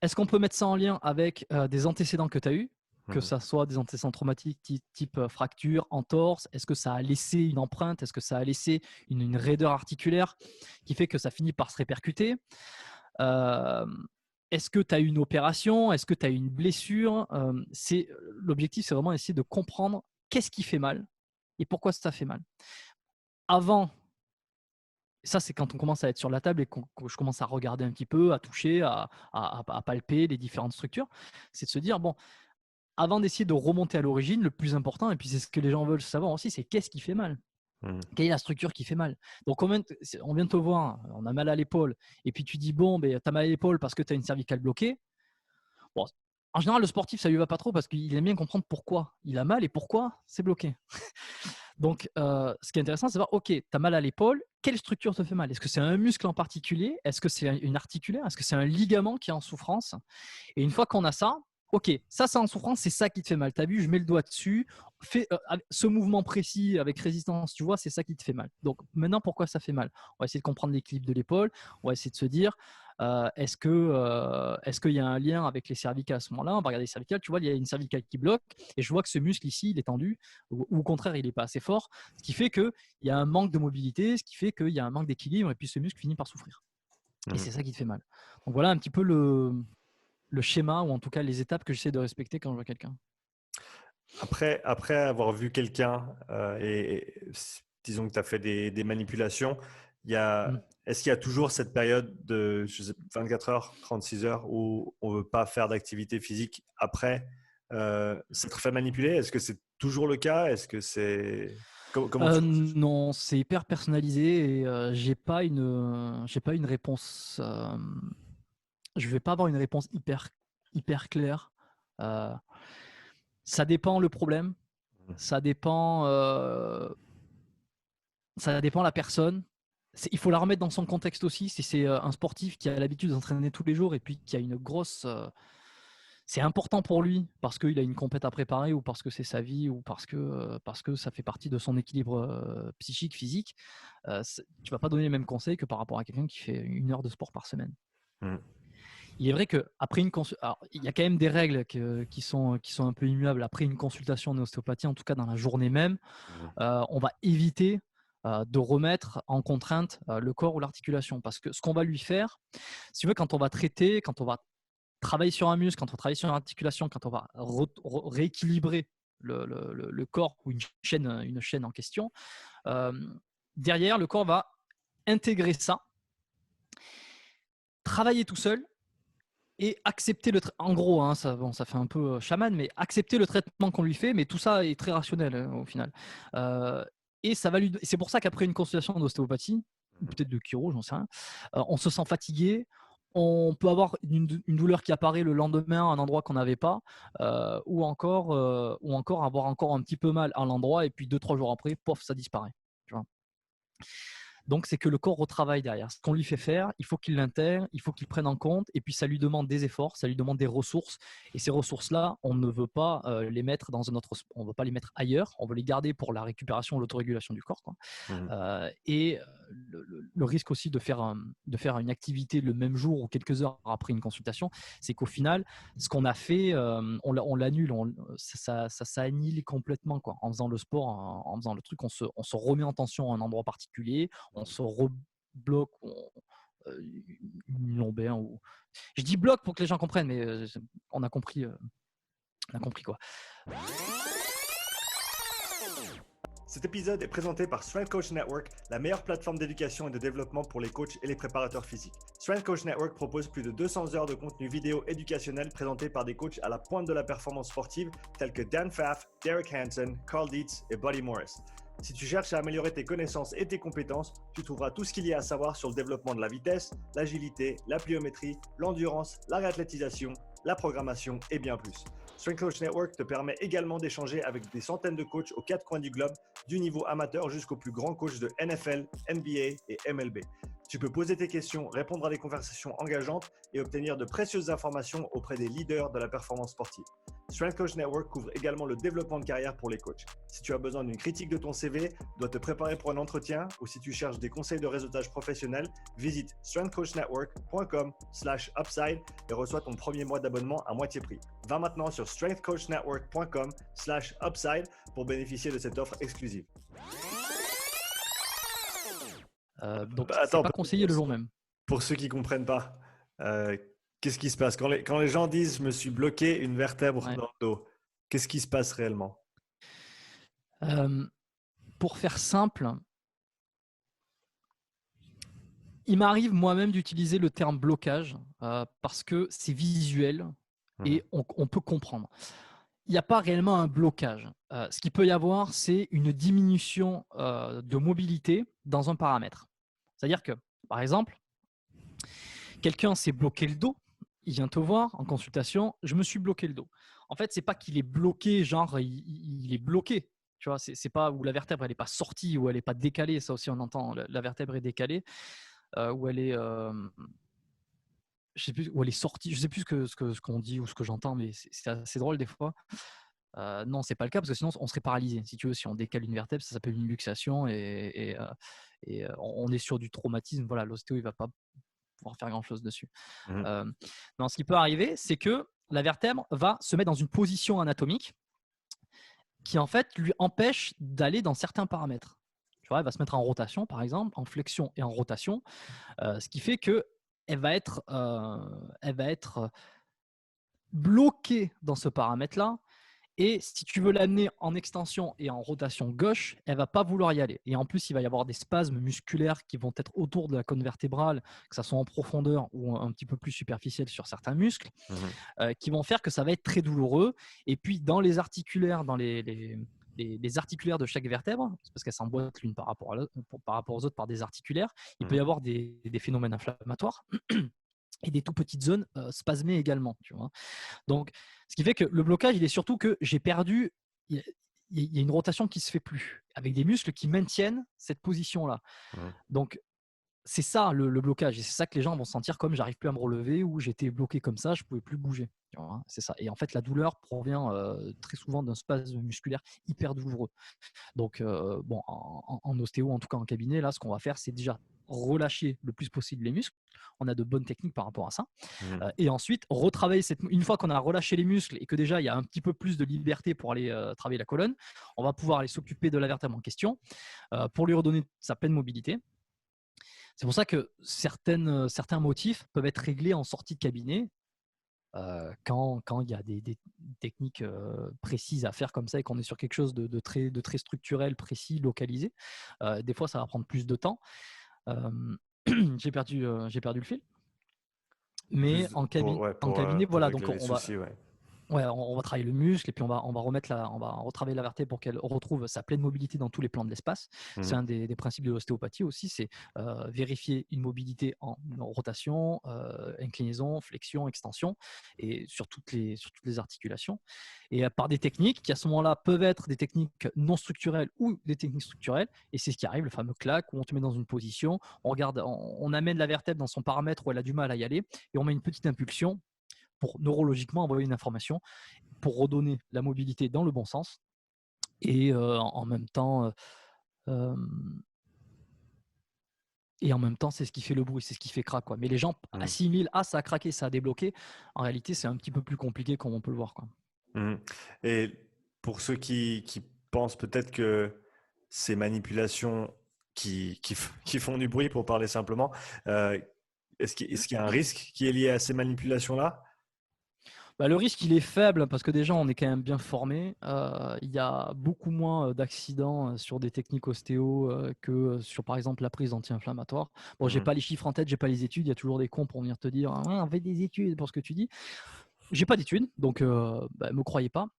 Est-ce qu'on peut mettre ça en lien avec des antécédents que tu as eus, que Mhm. ça soit des antécédents traumatiques type fracture, entorse? Est-ce que ça a laissé une empreinte? Est-ce que ça a laissé une raideur articulaire qui fait que ça finit par se répercuter? Euh, Est-ce que tu as eu une opération? Est-ce que tu as eu une blessure? L'objectif, c'est vraiment essayer de comprendre qu'est-ce qui fait mal et pourquoi ça fait mal. Avant, ça, c'est quand on commence à être sur la table et que je commence à regarder un petit peu, à toucher, à palper les différentes structures. C'est de se dire, bon, avant d'essayer de remonter à l'origine, le plus important, et puis c'est ce que les gens veulent savoir aussi, c'est qu'est-ce qui fait mal? Mhm. Quelle est la structure qui fait mal? Donc, on vient de te voir, on a mal à l'épaule, et puis tu dis, bon, ben, tu as mal à l'épaule parce que tu as une cervicale bloquée. Bon, en général, le sportif, ça lui va pas trop parce qu'il aime bien comprendre pourquoi il a mal et pourquoi c'est bloqué. Donc, ce qui est intéressant, c'est de voir, OK, tu as mal à l'épaule, quelle structure te fait mal? Est-ce que c'est un muscle en particulier? Est-ce que c'est une articulaire? Est-ce que c'est un ligament qui est en souffrance? Et une fois qu'on a ça, OK, ça c'est en souffrance, c'est ça qui te fait mal. Tu as vu, je mets le doigt dessus, fais ce mouvement précis avec résistance, tu vois, c'est ça qui te fait mal. Donc maintenant, pourquoi ça fait mal? On va essayer de comprendre l'équilibre de l'épaule, on va essayer de se dire, est-ce qu'il y a un lien avec les cervicales à ce moment-là? On va regarder les cervicales, tu vois, il y a une cervicale qui bloque, et je vois que ce muscle ici, il est tendu, ou au contraire, il n'est pas assez fort, ce qui fait qu'il y a un manque de mobilité, ce qui fait qu'il y a un manque d'équilibre, et puis ce muscle finit par souffrir. Et Mhm. c'est ça qui te fait mal. Donc voilà un petit peu le schéma, ou en tout cas les étapes que j'essaie de respecter quand je vois quelqu'un. Après avoir vu quelqu'un disons que tu as fait des manipulations, Mm. est-ce qu'il y a toujours cette période de 24 heures, 36 heures où on ne veut pas faire d'activité physique après s'être fait manipuler? Est-ce que c'est toujours le cas? Est-ce que c'est… Comment tu... Non, c'est hyper personnalisé et j'ai pas une réponse. Je vais pas avoir une réponse hyper claire. Euh, Ça dépend le problème, ça dépend, la personne. Il faut la remettre dans son contexte aussi. Si c'est un sportif qui a l'habitude d'entraîner tous les jours et puis qui a une grosse, c'est important pour lui parce qu'il a une compète à préparer ou parce que c'est sa vie ou parce que ça fait partie de son équilibre psychique, physique. Tu vas pas donner les mêmes conseils que par rapport à quelqu'un qui fait 1 heure de sport par semaine. Mmh. Il est vrai qu'après il y a quand même des règles qui sont un peu immuables. Après une consultation en ostéopathie, en tout cas dans la journée même, Mmh. on va éviter de remettre en contrainte le corps ou l'articulation. Parce que ce qu'on va lui faire, si tu veux, quand on va traiter, quand on va travailler sur un muscle, quand on va travailler sur une articulation, quand on va rééquilibrer le corps ou une chaîne en question, derrière, le corps va intégrer ça, travailler tout seul et accepter en gros, hein, ça fait un peu chaman, mais accepter le traitement qu'on lui fait, mais tout ça est très rationnel au final. Et c'est pour ça qu'après une consultation d'ostéopathie, ou peut-être de chiro, j'en sais rien, on se sent fatigué, on peut avoir une douleur qui apparaît le lendemain à un endroit qu'on n'avait pas, ou encore avoir encore un petit peu mal à l'endroit, et puis 2-3 jours après, pof, ça disparaît. Tu vois. Donc, c'est que le corps retravaille derrière. Ce qu'on lui fait faire, il faut qu'il l'intègre, il faut qu'il prenne en compte, et puis ça lui demande des efforts, ça lui demande des ressources. Et ces ressources-là, on ne veut pas les mettre on veut pas les mettre ailleurs. On veut les garder pour la récupération, l'autorégulation du corps, quoi. Mmh. Et le risque aussi de faire une activité le même jour ou quelques heures après une consultation, c'est qu'au final, ce qu'on a fait, on l'annule, ça s'annule complètement, quoi. En faisant le sport, en faisant le truc, on se remet en tension à un endroit particulier, on se rebloque une lombaire. Je dis bloc pour que les gens comprennent, mais on a compris quoi. Cet épisode est présenté par Strength Coach Network, la meilleure plateforme d'éducation et de développement pour les coachs et les préparateurs physiques. Strength Coach Network propose plus de 200 heures de contenu vidéo éducationnel présenté par des coachs à la pointe de la performance sportive tels que Dan Pfaff, Derek Hansen, Carl Dietz et Buddy Morris. Si tu cherches à améliorer tes connaissances et tes compétences, tu trouveras tout ce qu'il y a à savoir sur le développement de la vitesse, l'agilité, la pliométrie, l'endurance, la réathlétisation, la programmation et bien plus. Strength Coach Network te permet également d'échanger avec des centaines de coachs aux 4 coins du globe, du niveau amateur jusqu'aux plus grands coachs de NFL, NBA et MLB. Tu peux poser tes questions, répondre à des conversations engageantes et obtenir de précieuses informations auprès des leaders de la performance sportive. Strength Coach Network couvre également le développement de carrière pour les coachs. Si tu as besoin d'une critique de ton CV, dois te préparer pour un entretien ou si tu cherches des conseils de réseautage professionnel, visite strengthcoachnetwork.com/upside et reçois ton premier mois d'abonnement à moitié prix. Va maintenant sur strengthcoachnetwork.com/upside pour bénéficier de cette offre exclusive. Donc, Attends, c'est pas conseillé le jour même. pour ceux qui ne comprennent pas, qu'est-ce qui se passe quand les gens disent « je me suis bloqué une vertèbre dans le dos », qu'est-ce qui se passe réellement? Pour faire simple, il m'arrive moi-même d'utiliser le terme blocage parce que c'est visuel et on peut comprendre. Il n'y a pas réellement un blocage. Ce qu'il peut y avoir, c'est une diminution de mobilité dans un paramètre. C'est-à-dire que, par exemple, quelqu'un s'est bloqué le dos, il vient te voir en consultation, je me suis bloqué le dos. En fait, c'est pas qu'il est bloqué, genre il est bloqué. Tu vois, c'est pas où la vertèbre elle est pas sortie ou elle est pas décalée. Ça aussi on entend, la vertèbre est décalée, ou elle est, je sais plus où elle est sortie. Je sais plus ce qu'on dit ou ce que j'entends, mais c'est assez drôle des fois. Non, c'est pas le cas parce que sinon on serait paralysé. Si tu veux, si on décale une vertèbre, ça s'appelle une luxation et on est sur du traumatisme. Voilà, l'ostéo il va pas pouvoir faire grand chose dessus. Non, ce qui peut arriver, c'est que la vertèbre va se mettre dans une position anatomique qui en fait lui empêche d'aller dans certains paramètres. Tu vois, elle va se mettre en rotation par exemple, en flexion et en rotation, ce qui fait que elle va être bloquée dans ce paramètre-là. Et si tu veux l'amener en extension et en rotation gauche, elle va pas vouloir y aller. Et en plus, il va y avoir des spasmes musculaires qui vont être autour de la colonne vertébrale, que ça soit en profondeur ou un petit peu plus superficiel sur certains muscles, qui vont faire que ça va être très douloureux. Et puis, dans les articulaires, dans les les articulaires de chaque vertèbre, parce qu'elles s'emboîtent l'une par rapport aux autres par des articulaires. Il peut y avoir des phénomènes inflammatoires et des tout petites zones spasmées également. Tu vois. Donc, ce qui fait que le blocage, il est surtout que j'ai perdu. Il y a une rotation qui se fait plus, avec des muscles qui maintiennent cette position-là. Donc, c'est ça le blocage, et c'est ça que les gens vont sentir comme j'arrive plus à me relever ou j'étais bloqué comme ça, je pouvais plus bouger. Tu vois, c'est ça. Et en fait, la douleur provient très souvent d'un spasme musculaire hyper douloureux. Donc, en ostéo, en tout cas en cabinet, là, ce qu'on va faire, c'est déjà relâcher le plus possible les muscles. On a de bonnes techniques par rapport à ça. Et ensuite, retravailler une fois qu'on a relâché les muscles et que déjà il y a un petit peu plus de liberté pour aller travailler la colonne, on va pouvoir aller s'occuper de la vertèbre en question pour lui redonner sa pleine mobilité. C'est pour ça que certains motifs peuvent être réglés en sortie de cabinet quand il y a des techniques précises à faire comme ça et qu'on est sur quelque chose de très structurel, précis, localisé. Des fois, ça va prendre plus de temps. J'ai perdu le fil. Mais en cabinet, voilà, donc les soucis, ouais. On va travailler le muscle et puis on va retravailler la vertèbre pour qu'elle retrouve sa pleine mobilité dans tous les plans de l'espace. C'est un des principes de l'ostéopathie aussi, c'est vérifier une mobilité en rotation, inclinaison, flexion, extension et sur toutes les articulations. Et par des techniques qui à ce moment-là peuvent être des techniques non structurelles ou des techniques structurelles. Et c'est ce qui arrive, le fameux claque où on te met dans une position, on amène la vertèbre dans son paramètre où elle a du mal à y aller et on met une petite impulsion pour neurologiquement envoyer une information pour redonner la mobilité dans le bon sens et en même temps c'est ce qui fait le bruit, c'est ce qui fait crack quoi. Mais les gens assimilent ça a craqué, ça a débloqué. En réalité, c'est un petit peu plus compliqué comme on peut le voir quoi. Et pour ceux qui pensent peut-être que ces manipulations qui font du bruit, pour parler simplement, est-ce qu'il y a un risque qui est lié à ces manipulations-là? Le risque, il est faible parce que déjà, on est quand même bien formé. Il y a beaucoup moins d'accidents sur des techniques ostéo que sur, par exemple, la prise d'anti-inflammatoire. Bon, j'ai pas les chiffres en tête, j'ai pas les études. Il y a toujours des cons pour venir te dire « on fait des études pour ce que tu dis ». J'ai pas d'études, donc me croyez pas.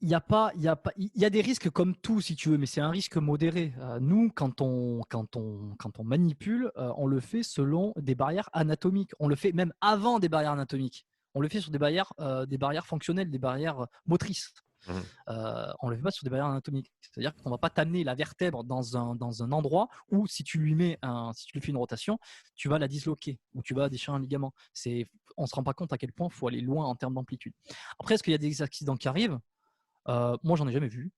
Il y a des risques comme tout, si tu veux, mais c'est un risque modéré. Nous, quand on manipule, on le fait selon des barrières anatomiques. On le fait même avant des barrières anatomiques. On le fait sur des barrières fonctionnelles, des barrières motrices. On le fait pas sur des barrières anatomiques. C'est-à-dire qu'on va pas t'amener la vertèbre dans un endroit où si tu lui fais une rotation, tu vas la disloquer ou tu vas déchirer un ligament. On se rend pas compte à quel point il faut aller loin en termes d'amplitude. Après, est-ce qu'il y a des accidents qui arrivent? Moi, j'en ai jamais vu.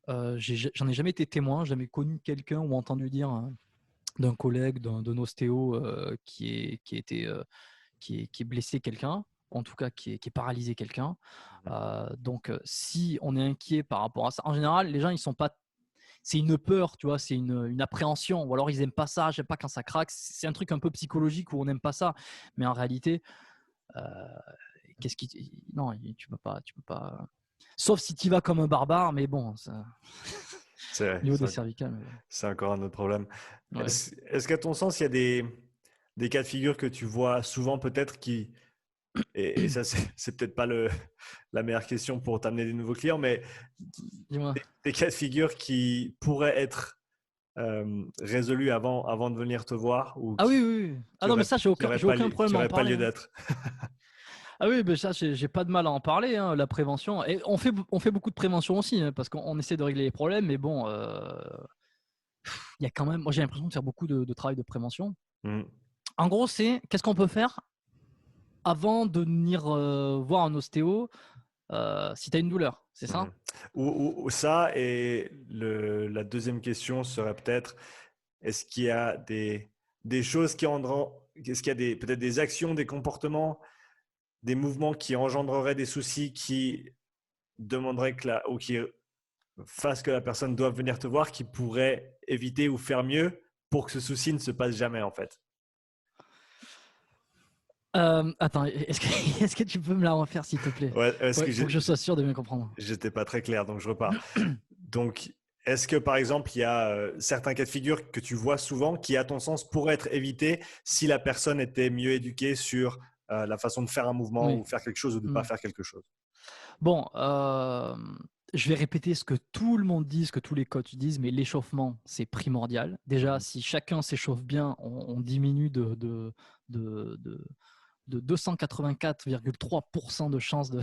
J'en ai jamais été témoin, jamais connu quelqu'un ou entendu dire d'un collègue, d'un ostéo qui est blessé quelqu'un, en tout cas qui est paralysé quelqu'un. Donc, si on est inquiet par rapport à ça, en général, les gens, ils sont pas. C'est une peur, tu vois, c'est une appréhension, ou alors ils aiment pas ça, j'aime pas quand ça craque. C'est un truc un peu psychologique où on n'aime pas ça, mais en réalité, non, tu peux pas. Sauf si tu vas comme un barbare, mais bon, ça... au niveau des cervicales. C'est encore un autre problème. Ouais. Est-ce qu'à ton sens, il y a des cas de figure que tu vois souvent peut-être et ça, c'est peut-être pas la meilleure question pour t'amener des nouveaux clients, mais des cas de figure qui pourraient être résolus avant de venir te voir ou oui. Ah non, mais ça, j'ai aucun problème à en parler. Pas lieu d'être. Ah oui, ça, j'ai pas de mal à en parler, hein, la prévention. Et on fait beaucoup de prévention aussi, hein, parce qu'on essaie de régler les problèmes, mais bon, il y a quand même, moi j'ai l'impression de faire beaucoup de travail de prévention. En gros, qu'est-ce qu'on peut faire avant de venir voir un ostéo si tu as une douleur, c'est ça? Ou ça, et la deuxième question serait peut-être, est-ce qu'il y a des choses est-ce qu'il y a peut-être des actions, des comportements, des mouvements qui engendreraient des soucis qui demanderaient ou qui fassent que la personne doive venir te voir, qui pourraient éviter ou faire mieux pour que ce souci ne se passe jamais en fait? Attends, est-ce que tu peux me la refaire s'il te plaît? Ouais, faut que je sois sûr de bien comprendre. J'étais pas très clair, donc je repars. Donc, est-ce que par exemple, il y a certains cas de figure que tu vois souvent qui, à ton sens, pourraient être évités si la personne était mieux éduquée sur la façon de faire un mouvement ou faire quelque chose ou de ne pas faire quelque chose? Bon, je vais répéter ce que tout le monde dit, ce que tous les coachs disent, mais l'échauffement, c'est primordial. Déjà, Mhm. si chacun s'échauffe bien, on diminue de 284,3% de chances de…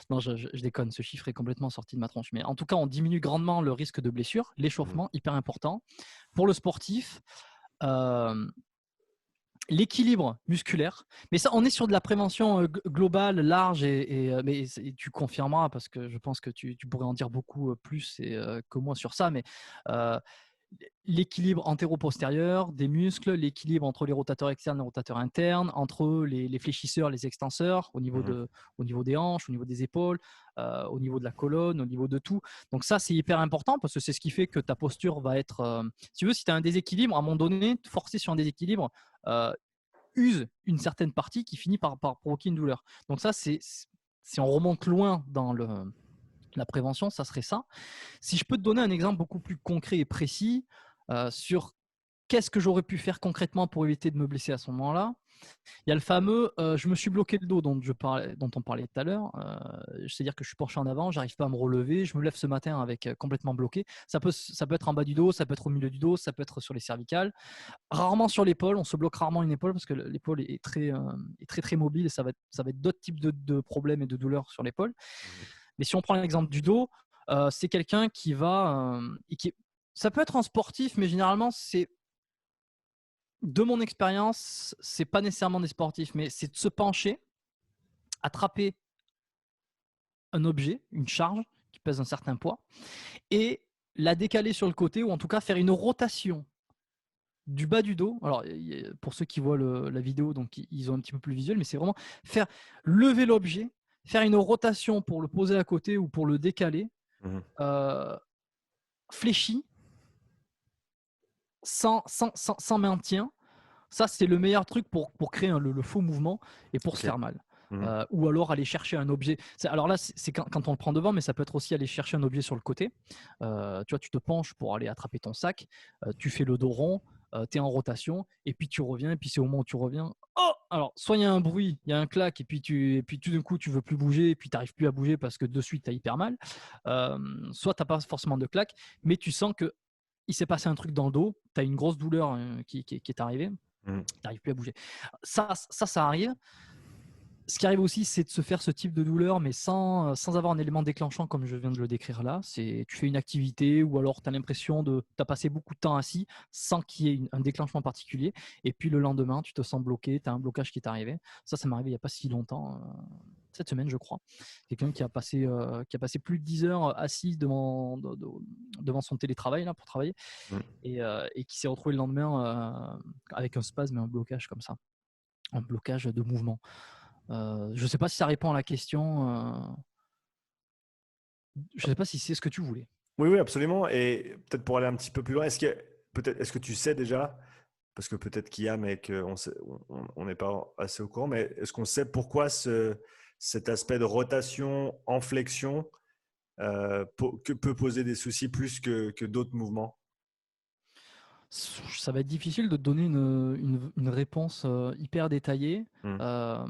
Non, je déconne, ce chiffre est complètement sorti de ma tronche. Mais en tout cas, on diminue grandement le risque de blessure. Mhm. L'échauffement, hyper important. Pour le sportif, euh, l'équilibre musculaire. Mais ça, on est sur de la prévention globale, large, mais tu confirmeras parce que je pense que tu pourrais en dire beaucoup plus que moi sur ça. Mais euh, l'équilibre antéro-postérieur des muscles, l'équilibre entre les rotateurs externes et les rotateurs internes, entre les fléchisseurs, les extenseurs, Mhm. au niveau des hanches, au niveau des épaules, au niveau de la colonne, au niveau de tout. Donc ça, c'est hyper important parce que c'est ce qui fait que ta posture va être… si tu veux, si tu as un déséquilibre, à un moment donné, forcer sur un déséquilibre, euh, use une certaine partie qui finit par provoquer une douleur. Donc ça, si on remonte loin dans la prévention, ça serait ça. Si je peux te donner un exemple beaucoup plus concret et précis sur qu'est-ce que j'aurais pu faire concrètement pour éviter de me blesser à ce moment-là, il y a le fameux je me suis bloqué le dos dont on parlait tout à l'heure. C'est-à-dire que je suis penché en avant, j'arrive pas à me relever, je me lève ce matin avec complètement bloqué. Ça peut être en bas du dos, ça peut être au milieu du dos, ça peut être sur les cervicales. Rarement sur l'épaule, on se bloque rarement une épaule parce que l'épaule est très très mobile et ça va être d'autres types de problèmes et de douleurs sur l'épaule. Mhm. Mais si on prend l'exemple du dos, c'est quelqu'un qui va… ça peut être un sportif, mais généralement, de mon expérience, c'est pas nécessairement des sportifs, mais c'est de se pencher, attraper un objet, une charge qui pèse un certain poids, et la décaler sur le côté, ou en tout cas faire une rotation du bas du dos. Alors, pour ceux qui voient la vidéo, donc ils ont un petit peu plus visuel, mais c'est vraiment faire lever l'objet, faire une rotation pour le poser à côté ou pour le décaler, Mhm. euh, fléchi, sans maintien. Ça, c'est le meilleur truc pour créer le faux mouvement et pour se Ok. faire mal. Mhm. Ou alors aller chercher un objet. Alors là, c'est quand on le prend devant, mais ça peut être aussi aller chercher un objet sur le côté. Tu vois, tu te penches pour aller attraper ton sac, tu fais le dos rond, tu es en rotation, et puis tu reviens, et puis c'est au moment où tu reviens. Oh, alors, soit il y a un bruit, il y a un clac, et puis tout d'un coup, tu veux plus bouger, et puis tu n'arrives plus à bouger parce que de suite, tu as hyper mal. Soit tu n'as pas forcément de clac, mais tu sens que il s'est passé un truc dans le dos, tu as une grosse douleur qui est arrivée, Mhm. tu n'arrives plus à bouger. Ça arrive. Ce qui arrive aussi, c'est de se faire ce type de douleur, mais sans avoir un élément déclenchant comme je viens de le décrire là. Tu fais une activité ou alors tu as l'impression de tu as passé beaucoup de temps assis sans qu'il y ait un déclenchement particulier. Et puis le lendemain, tu te sens bloqué, tu as un blocage qui est arrivé. Ça m'est arrivé il n'y a pas si longtemps, cette semaine, je crois. Quelqu'un qui a passé plus de 10 heures assis devant son télétravail là, pour travailler Mhm. et qui s'est retrouvé le lendemain avec un spasme et un blocage comme ça, un blocage de mouvement. Je ne sais pas si ça répond à la question. Je ne sais pas si c'est ce que tu voulais. Oui, oui, absolument. Et peut-être pour aller un petit peu plus loin, est-ce que tu sais déjà, parce que peut-être qu'il y a, mais qu'on on n'est pas assez au courant, mais est-ce qu'on sait pourquoi cet aspect de rotation en flexion que peut poser des soucis plus que d'autres mouvements? Ça va être difficile de te donner une réponse hyper détaillée. Hmm. Euh,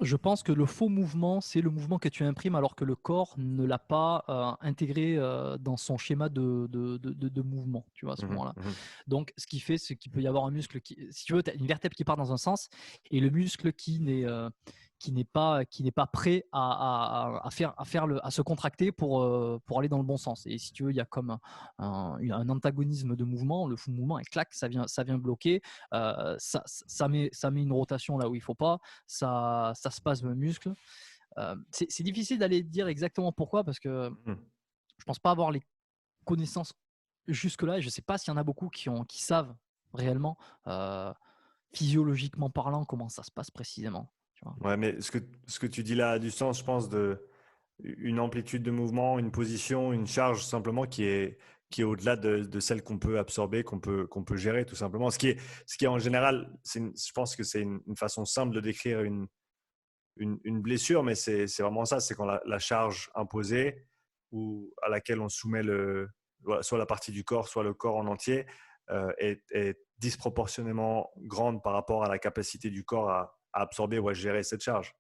je pense que le faux mouvement, c'est le mouvement que tu imprimes alors que le corps ne l'a pas intégré dans son schéma de mouvement, tu vois, à ce Mhm. moment-là. Mhm. Donc, ce qui fait, c'est qu'il peut y avoir un muscle qui, si tu veux, tu as une vertèbre qui part dans un sens et le muscle qui n'est pas prêt à se contracter pour aller dans le bon sens. Et si tu veux, il y a comme un antagonisme de mouvement, le faux mouvement, et clac, ça vient bloquer, ça met une rotation là où il faut pas, ça spasme le muscle. C'est difficile d'aller dire exactement pourquoi parce que Mhm. je pense pas avoir les connaissances jusque-là et je sais pas s'il y en a beaucoup qui savent réellement, euh, physiologiquement parlant, comment ça se passe précisément. Tu vois. Ouais, mais ce que tu dis là a du sens, je pense, une amplitude de mouvement, une position, une charge simplement qui est au-delà de celle qu'on peut absorber, qu'on peut gérer tout simplement. Ce qui est en général, je pense que c'est une façon simple de décrire une blessure, mais c'est vraiment ça, c'est quand la charge imposée ou à laquelle on soumet voilà, soit la partie du corps, soit le corps en entier, est disproportionnellement grande par rapport à la capacité du corps à absorber ou à gérer cette charge.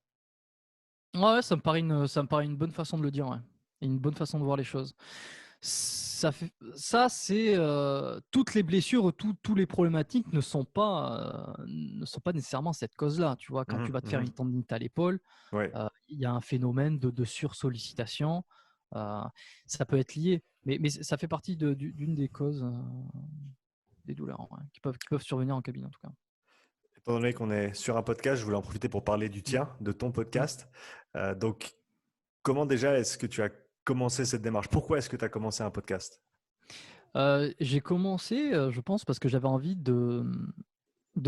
Ouais, ça me paraît une bonne façon de le dire, ouais. Et une bonne façon de voir les choses. Ça, c'est toutes les blessures, tous les problématiques ne sont pas nécessairement cette cause-là. Tu vois, quand tu Mhm, vas te faire mhm. une tendinite à l'épaule, Ouais. il y a un phénomène de sursollicitation. Ça peut être lié, mais ça fait partie d'une des causes des douleurs, ouais, qui peuvent survenir en cabine en tout cas. Étant donné qu'on est sur un podcast, je voulais en profiter pour parler du Mm. tien, de ton Mm. podcast. Donc, comment déjà est-ce que tu as commencé cette démarche? Pourquoi est-ce que tu as commencé un podcast? J'ai commencé, je pense, parce que j'avais envie de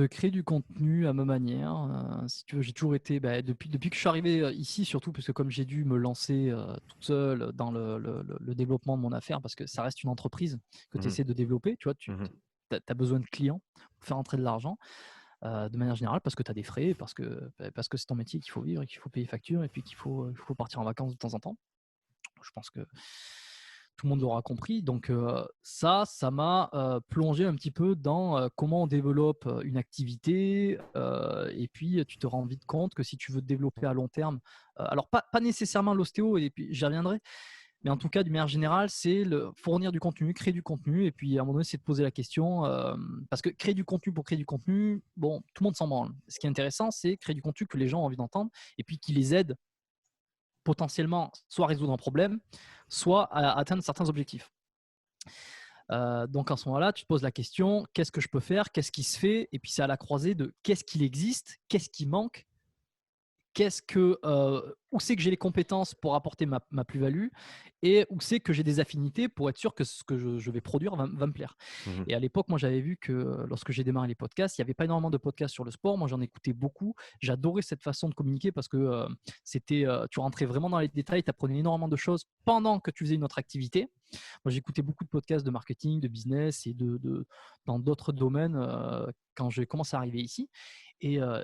créer du contenu à ma manière. Si tu veux, j'ai toujours été, bah, depuis que je suis arrivé ici, surtout, parce que comme j'ai dû me lancer toute seule dans le développement de mon affaire, parce que ça reste une entreprise que tu Mhm, essaies de développer, tu vois, tu mhm, as besoin de clients pour faire entrer de l'argent de manière générale, parce que tu as des frais, parce que c'est ton métier qu'il faut vivre et qu'il faut payer les factures et puis qu'il faut partir en vacances de temps en temps. Je pense que tout le monde l'aura compris. Donc ça m'a plongé un petit peu dans comment on développe une activité. Et puis tu te rends vite compte que si tu veux te développer à long terme, alors pas nécessairement l'ostéo, et puis j'y reviendrai, mais en tout cas, d'une manière générale, c'est fournir du contenu, créer du contenu, et puis à un moment donné, c'est de poser la question, parce que créer du contenu pour créer du contenu, bon, tout le monde s'en branle. Ce qui est intéressant, c'est créer du contenu que les gens ont envie d'entendre, et puis qui les aide potentiellement soit à résoudre un problème, soit à atteindre certains objectifs. Donc à ce moment-là, tu te poses la question, qu'est-ce que je peux faire, qu'est-ce qui se fait, et puis c'est à la croisée de qu'est-ce qu'il existe, qu'est-ce qui manque, où c'est que j'ai les compétences pour apporter ma plus-value, et où c'est que j'ai des affinités pour être sûr que ce que je vais produire va me plaire. mhm. Et à l'époque, moi, j'avais vu que lorsque j'ai démarré les podcasts, il n'y avait pas énormément de podcasts sur le sport. Moi, j'en écoutais beaucoup. J'adorais cette façon de communiquer parce que tu rentrais vraiment dans les détails, tu apprenais énormément de choses pendant que tu faisais une autre activité. Moi, j'écoutais beaucoup de podcasts de marketing, de business et dans d'autres domaines quand j'ai commencé à arriver ici. Et, euh,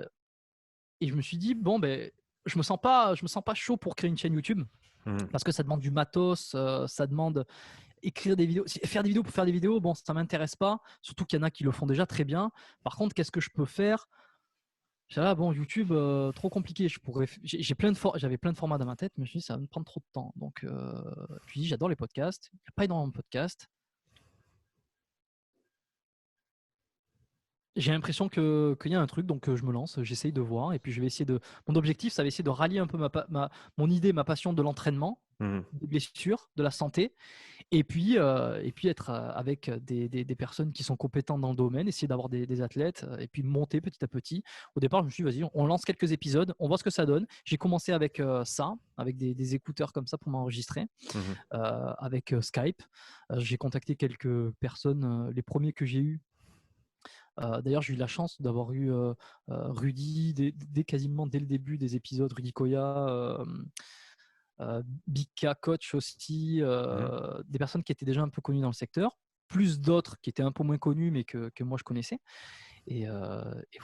et je me suis dit, bon, ben, je me sens pas chaud pour créer une chaîne YouTube Mhm. parce que ça demande du matos, ça demande écrire des vidéos. Faire des vidéos pour faire des vidéos, bon, ça m'intéresse pas. Surtout qu'il y en a qui le font déjà très bien. Par contre, qu'est-ce que je peux faire? Bon, YouTube, trop compliqué. J'avais plein de formats dans ma tête, mais je me suis dit, ça va me prendre trop de temps. Donc, puis j'adore les podcasts. Il n'y a pas énormément de podcasts. J'ai l'impression qu'il y a un truc, donc je me lance, j'essaye de voir, et puis je vais essayer de. Mon objectif, ça va essayer de rallier un peu mon idée, ma passion de l'entraînement, Mhm. des blessures, de la santé, et puis être avec des personnes qui sont compétentes dans le domaine, essayer d'avoir des athlètes, et puis monter petit à petit. Au départ, je me suis dit, vas-y, on lance quelques épisodes, on voit ce que ça donne. J'ai commencé avec ça, avec des écouteurs comme ça pour m'enregistrer, Mhm. avec Skype. J'ai contacté quelques personnes, les premiers que j'ai eus. D'ailleurs, j'ai eu la chance d'avoir eu Rudy quasiment dès le début des épisodes, Rudy Koya, Big K Coach aussi, Mhm. des personnes qui étaient déjà un peu connues dans le secteur, plus d'autres qui étaient un peu moins connues mais que moi je connaissais. Et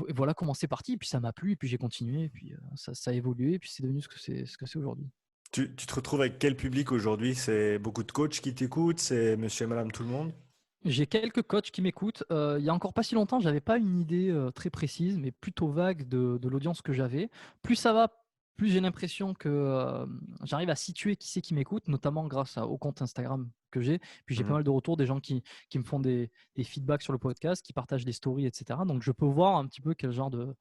voilà comment c'est parti. Et puis ça m'a plu, et puis j'ai continué, et puis ça a évolué, et puis c'est devenu ce que c'est aujourd'hui. Tu te retrouves avec quel public aujourd'hui? C'est beaucoup de coachs qui t'écoutent? C'est monsieur et madame tout le monde? J'ai quelques coachs qui m'écoutent. Il y a encore pas si longtemps, j'avais pas une idée très précise, mais plutôt vague de l'audience que j'avais. Plus ça va, plus j'ai l'impression que j'arrive à situer qui c'est qui m'écoute, notamment grâce au compte Instagram que j'ai. Puis j'ai pas Mhm. mal de retours des gens qui me font des feedbacks sur le podcast, qui partagent des stories, etc. Donc je peux voir un petit peu quel genre de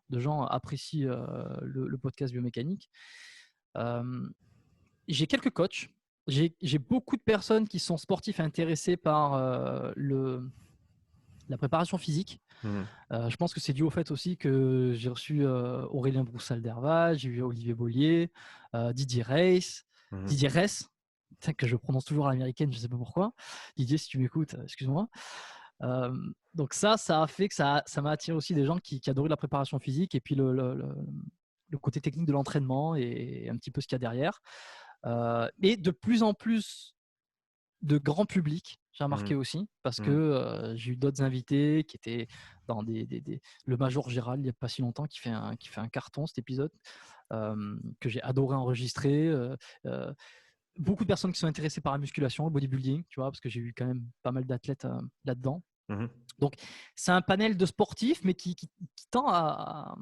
gens apprécient le podcast biomécanique. Euh, j'ai quelques coachs. J'ai beaucoup de personnes qui sont sportifs intéressés par la préparation physique. Mhm. Je pense que c'est dû au fait aussi que j'ai reçu Aurélien Broussal-Derval, j'ai eu Olivier Bollier, Didier Reis, Mhm. Didier Ress, que je prononce toujours à l'américaine, je ne sais pas pourquoi. Didier, si tu m'écoutes, excuse-moi. Euh, donc ça a fait que ça m'a attiré aussi des gens qui adoraient la préparation physique, et puis le côté technique de l'entraînement et un petit peu ce qu'il y a derrière. Et de plus en plus de grand public, j'ai remarqué Mhm. aussi, parce que Mhm. j'ai eu d'autres invités qui étaient dans le Major Gérald, il n'y a pas si longtemps, qui fait un carton cet épisode, que j'ai adoré enregistrer. Euh, Beaucoup de personnes qui sont intéressées par la musculation, le bodybuilding, tu vois, parce que j'ai eu quand même pas mal d'athlètes là-dedans. Mhm. Donc, c'est un panel de sportifs, mais qui tend à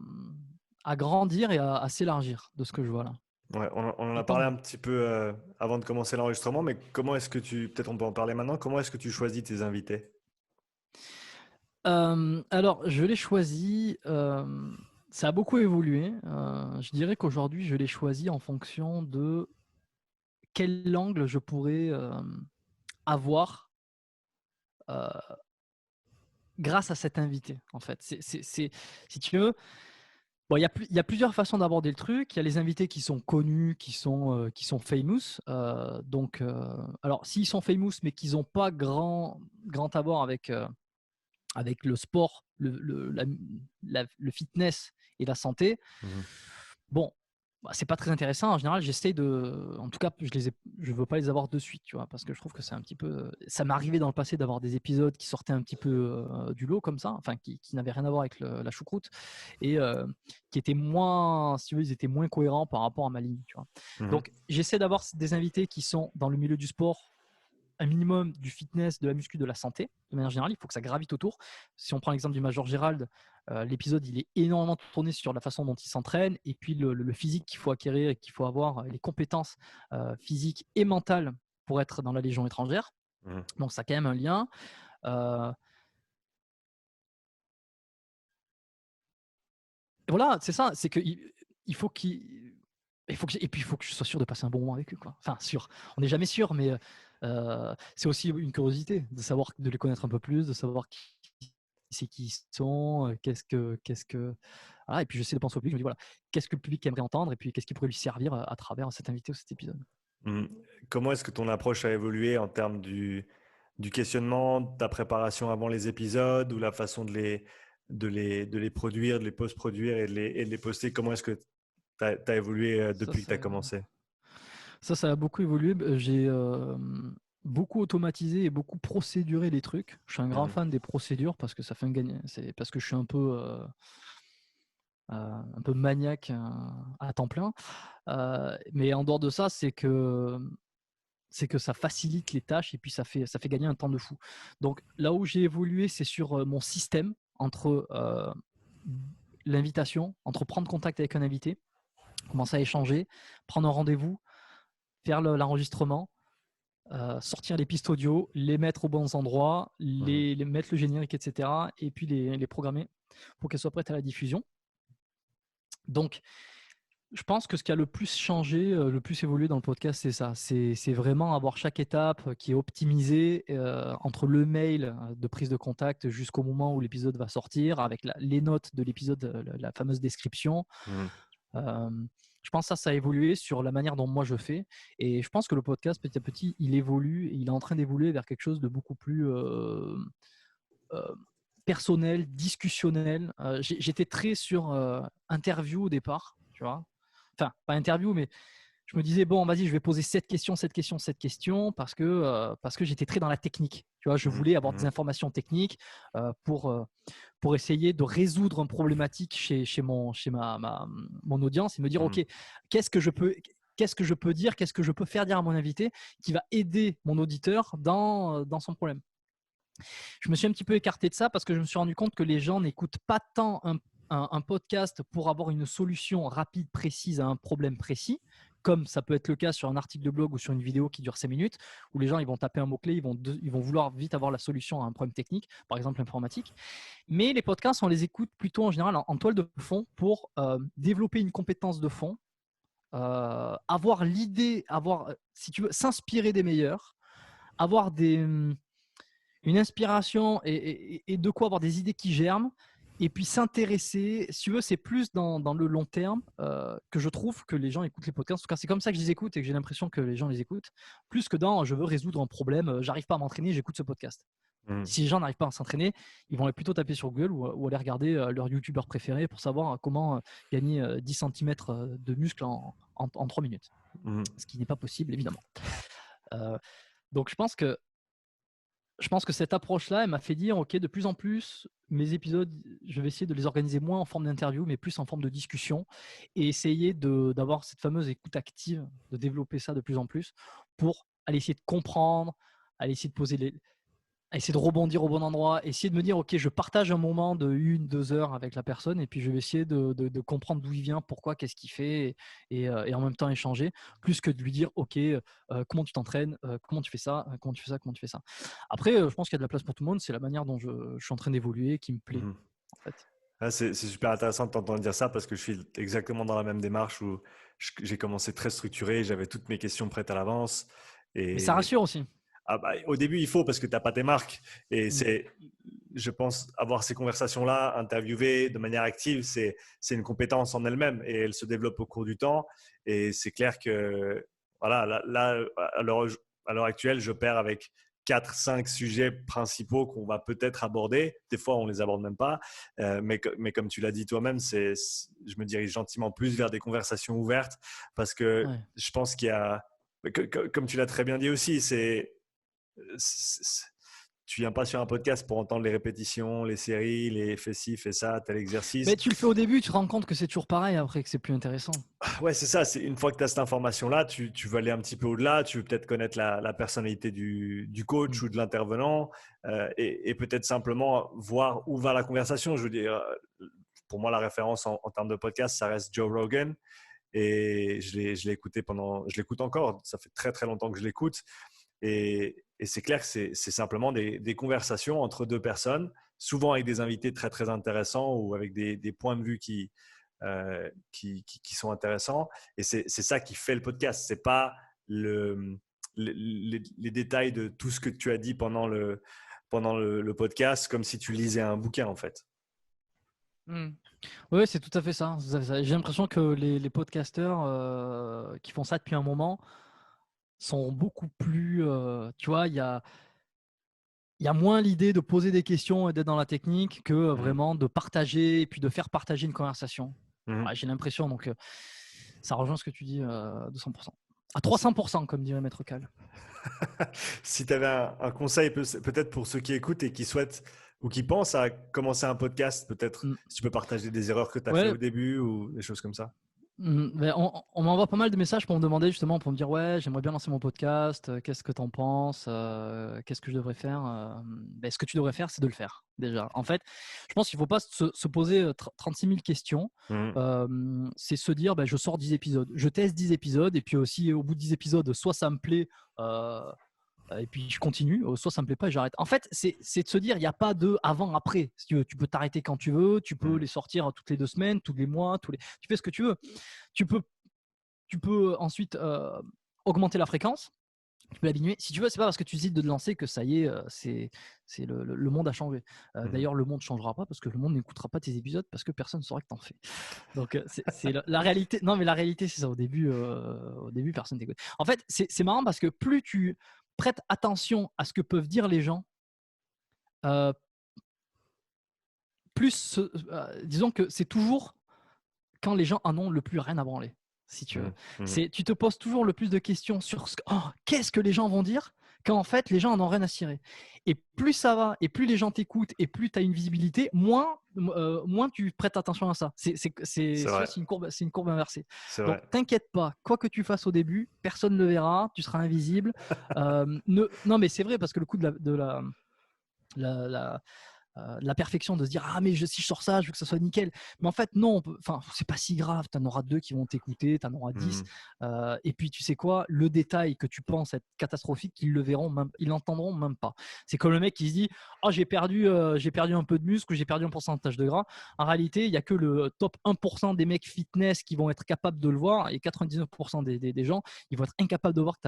grandir et à s'élargir de ce que je vois là. Ouais, on en Et a tant parlé mieux. un petit peu avant de commencer l'enregistrement, mais comment est-ce que peut-être on peut en parler maintenant, comment est-ce que tu choisis tes invités? Alors, je l'ai choisi, ça a beaucoup évolué. Je dirais qu'aujourd'hui, je l'ai choisi en fonction de quel angle je pourrais avoir grâce à cet invité, en fait. Si tu veux, bon, il y a plusieurs façons d'aborder le truc. Il y a les invités qui sont connus, qui sont famous. Donc, alors, s'ils sont famous, mais qu'ils n'ont pas grand abord avec le sport, le fitness et la santé, Mhm. bon, bah, c'est pas très intéressant. En général, en tout cas, je veux pas les avoir de suite, tu vois, parce que je trouve que c'est un petit peu. Ça m'est arrivé dans le passé d'avoir des épisodes qui sortaient un petit peu du lot comme ça, enfin, qui n'avaient rien à voir avec la choucroute et qui étaient moins, si tu veux, ils étaient moins cohérents par rapport à ma ligne, tu vois. Mhm. Donc, j'essaie d'avoir des invités qui sont dans le milieu du sport, un minimum du fitness, de la muscu, de la santé, de manière générale. Il faut que ça gravite autour. Si on prend l'exemple du Major Gérald, l'épisode, il est énormément tourné sur la façon dont il s'entraîne et puis le physique qu'il faut acquérir et qu'il faut avoir, les compétences physiques et mentales pour être dans la Légion étrangère. Mhm. Donc, ça a quand même un lien. Euh, et voilà, c'est ça. C'est qu'il faut qu'il. Et puis il faut que je sois sûr de passer un bon moment avec eux, quoi. Enfin, sûr. On n'est jamais sûr, mais c'est aussi une curiosité de savoir, de les connaître un peu plus, de savoir qui ils sont, voilà. Et puis j'essaie de penser au public. Je me dis voilà, qu'est-ce que le public aimerait entendre, et puis qu'est-ce qui pourrait lui servir à travers cet invité ou cet épisode. Mhm. Comment est-ce que ton approche a évolué en termes du questionnement, de ta préparation avant les épisodes ou la façon de les produire, de les post-produire et de les poster? Comment est-ce que tu as évolué Ça, depuis que tu as ça, commencé? ça a beaucoup évolué. J'ai beaucoup automatisé et beaucoup procéduré les trucs. Je suis un grand Mhm. fan des procédures parce que ça fait un gain. C'est parce que je suis un peu maniaque à temps plein. Mais en dehors de ça, c'est que ça facilite les tâches et puis ça fait gagner un temps de fou. Donc là où j'ai évolué, c'est sur mon système entre l'invitation, entre prendre contact avec un invité, commencer à échanger, prendre un rendez-vous, faire l'enregistrement, sortir les pistes audio, les mettre aux bons endroits, Mhm. les mettre le générique, etc. Et puis les programmer pour qu'elles soient prêtes à la diffusion. Donc, je pense que ce qui a le plus changé, le plus évolué dans le podcast, c'est ça. C'est vraiment avoir chaque étape qui est optimisée entre le mail de prise de contact jusqu'au moment où l'épisode va sortir, avec les notes de l'épisode, la fameuse description. Mhm. Euh, je pense que ça a évolué sur la manière dont moi je fais. Et je pense que le podcast, petit à petit, il évolue. Il est en train d'évoluer vers quelque chose de beaucoup plus euh, personnel, discussionnel. J'étais très sur interview au départ, tu vois. Enfin, pas interview, mais je me disais, bon, vas-y, je vais poser cette question, cette question, cette question, parce que j'étais très dans la technique. Tu vois, je Mhm. voulais avoir des Mhm. informations techniques euh, pour, euh, pour essayer de résoudre une problématique mon audience et me dire, Mhm. OK, qu'est-ce que je peux, qu'est-ce que je peux dire, qu'est-ce que je peux faire dire à mon invité qui va aider mon auditeur dans son problème. Je me suis un petit peu écarté de ça parce que je me suis rendu compte que les gens n'écoutent pas tant un podcast pour avoir une solution rapide, précise à un problème précis, comme ça peut être le cas sur un article de blog ou sur une vidéo qui dure 5 minutes, où les gens ils vont taper un mot-clé, ils vont vouloir vite avoir la solution à un problème technique, par exemple informatique. Mais les podcasts, on les écoute plutôt en général en toile de fond pour développer une compétence de fond, avoir l'idée, si tu veux, s'inspirer des meilleurs, avoir une inspiration et de quoi avoir des idées qui germent, et puis s'intéresser. Si tu veux, c'est plus dans le long terme que je trouve que les gens écoutent les podcasts. En tout cas, c'est comme ça que je les écoute et que j'ai l'impression que les gens les écoutent, plus que dans je veux résoudre un problème, j'arrive pas à m'entraîner, j'écoute ce podcast. Mhm. Si les gens n'arrivent pas à s'entraîner, ils vont plutôt taper sur Google ou aller regarder leur youtubeur préféré pour savoir comment gagner 10 cm de muscle en 3 minutes. Mhm. Ce qui n'est pas possible, évidemment. Euh, donc je pense que cette approche-là, elle m'a fait dire, OK, de plus en plus, mes épisodes, je vais essayer de les organiser moins en forme d'interview, mais plus en forme de discussion, et essayer d'avoir cette fameuse écoute active, de développer ça de plus en plus pour aller essayer de comprendre, aller essayer de essayer de rebondir au bon endroit, essayer de me dire, ok, je partage un moment de 1, 2 heures avec la personne et puis je vais essayer de comprendre d'où il vient, pourquoi, qu'est-ce qu'il fait et en même temps échanger, plus que de lui dire, ok, comment tu t'entraînes, comment tu fais ça, comment tu fais ça, comment tu fais ça. Après, je pense qu'il y a de la place pour tout le monde, c'est la manière dont je suis en train d'évoluer qui me plaît, Mhm. en fait. Ah, c'est super intéressant de t'entendre dire ça parce que je suis exactement dans la même démarche où j'ai commencé très structuré, j'avais toutes mes questions prêtes à l'avance. Mais ça Et rassure aussi. ah bah, au début, il faut parce que tu n'as pas tes marques. Et Mm. je pense, avoir ces conversations-là, interviewer de manière active, c'est une compétence en elle-même et elle se développe au cours du temps. Et c'est clair que, voilà, là, à l'heure actuelle, je perds avec 4, 5 sujets principaux qu'on va peut-être aborder. Des fois, on ne les aborde même pas. Mais comme tu l'as dit toi-même, je me dirige gentiment plus vers des conversations ouvertes parce que Ouais. je pense qu'il y a, comme tu l'as très bien dit aussi, tu viens pas sur un podcast pour entendre les répétitions, les séries, les fais ci, fais ça, tel exercice. Mais tu le fais au début, tu te rends compte que c'est toujours pareil après, que c'est plus intéressant. Ouais, c'est ça. Une fois que tu as cette information-là, tu veux aller un petit peu au-delà. Tu veux peut-être connaître la personnalité du coach Mm. ou de l'intervenant et peut-être simplement voir où va la conversation. Je veux dire, pour moi, la référence en termes de podcast, ça reste Joe Rogan. Et je l'ai écouté je l'écoute encore. Ça fait très, très longtemps que je l'écoute. Et c'est clair que c'est simplement des conversations entre deux personnes, souvent avec des invités très, très intéressants ou avec des points de vue qui sont intéressants. Et c'est ça qui fait le podcast. Ce n'est pas les détails de tout ce que tu as dit pendant le podcast, comme si tu lisais un bouquin, en fait. Mm. Oui, c'est tout à fait ça. J'ai l'impression que les podcasteurs qui font ça depuis un moment sont beaucoup plus. Tu vois, il y a moins l'idée de poser des questions et d'être dans la technique que Mhm. vraiment de partager et puis de faire partager une conversation. Mhm. Ouais, j'ai l'impression, donc ça rejoint ce que tu dis de 100%. À 300%, comme dirait Maître Cal. Si tu avais un conseil peut-être pour ceux qui écoutent et qui souhaitent ou qui pensent à commencer un podcast, peut-être Mm. si tu peux partager des erreurs que tu as fait Ouais, au début ou des choses comme ça. mais on m'envoie pas mal de messages pour me demander justement, pour me dire ouais, j'aimerais bien lancer mon podcast, qu'est-ce que t'en penses, qu'est-ce que je devrais faire. Ce que tu devrais faire, c'est de le faire déjà. En fait, je pense qu'il ne faut pas se poser 36 000 questions. Mhm. C'est se dire, je sors 10 épisodes, je teste 10 épisodes et puis aussi au bout de 10 épisodes, soit ça me plaît. Et puis je continue, soit ça me plaît pas et j'arrête. En fait, c'est de se dire, il n'y a pas de avant-après. Si tu veux, tu peux t'arrêter quand tu veux, tu peux Mhm. les sortir toutes les 2 semaines, tous les mois, tu fais ce que tu veux. Tu peux, tu peux ensuite augmenter la fréquence. Tu peux l'abîmer. Si tu veux, c'est pas parce que tu décides de te lancer que ça y est, c'est le monde a changé. Mhm. D'ailleurs, le monde ne changera pas parce que le monde n'écoutera pas tes épisodes parce que personne ne saura que tu en fais. Donc, c'est la réalité. Non, mais la réalité, c'est ça. Au début, personne t'écoute. En fait, c'est marrant parce que plus tu prêtes attention à ce que peuvent dire les gens, euh, plus, disons que c'est toujours quand les gens en ont le plus rien à branler, si tu veux. Mhm. Mhm. Tu te poses toujours le plus de questions sur qu'est-ce que les gens vont dire, quand en fait les gens en ont rien à cirer. Et plus ça va, et plus les gens t'écoutent, et plus tu as une visibilité, moins tu prêtes attention à ça. C'est vrai, C'est une courbe inversée. c'est Donc vrai. t'inquiète pas, quoi que tu fasses au début, personne ne le verra, tu seras invisible. Non mais c'est vrai parce que le coup de la perfection, de se dire ah mais si je sors ça je veux que ça soit nickel, mais en fait non, enfin c'est pas si grave, tu en auras 2 qui vont t'écouter, tu en auras 10, Mhm. et puis tu sais quoi, le détail que tu penses être catastrophique, ils le verront même, ils l'entendront même pas. C'est comme le mec qui se dit oh j'ai perdu un peu de muscle, j'ai perdu un pourcentage de gras. En réalité il y a que le top 1% des mecs fitness qui vont être capables de le voir, et 99% des gens ils vont être incapables de voir que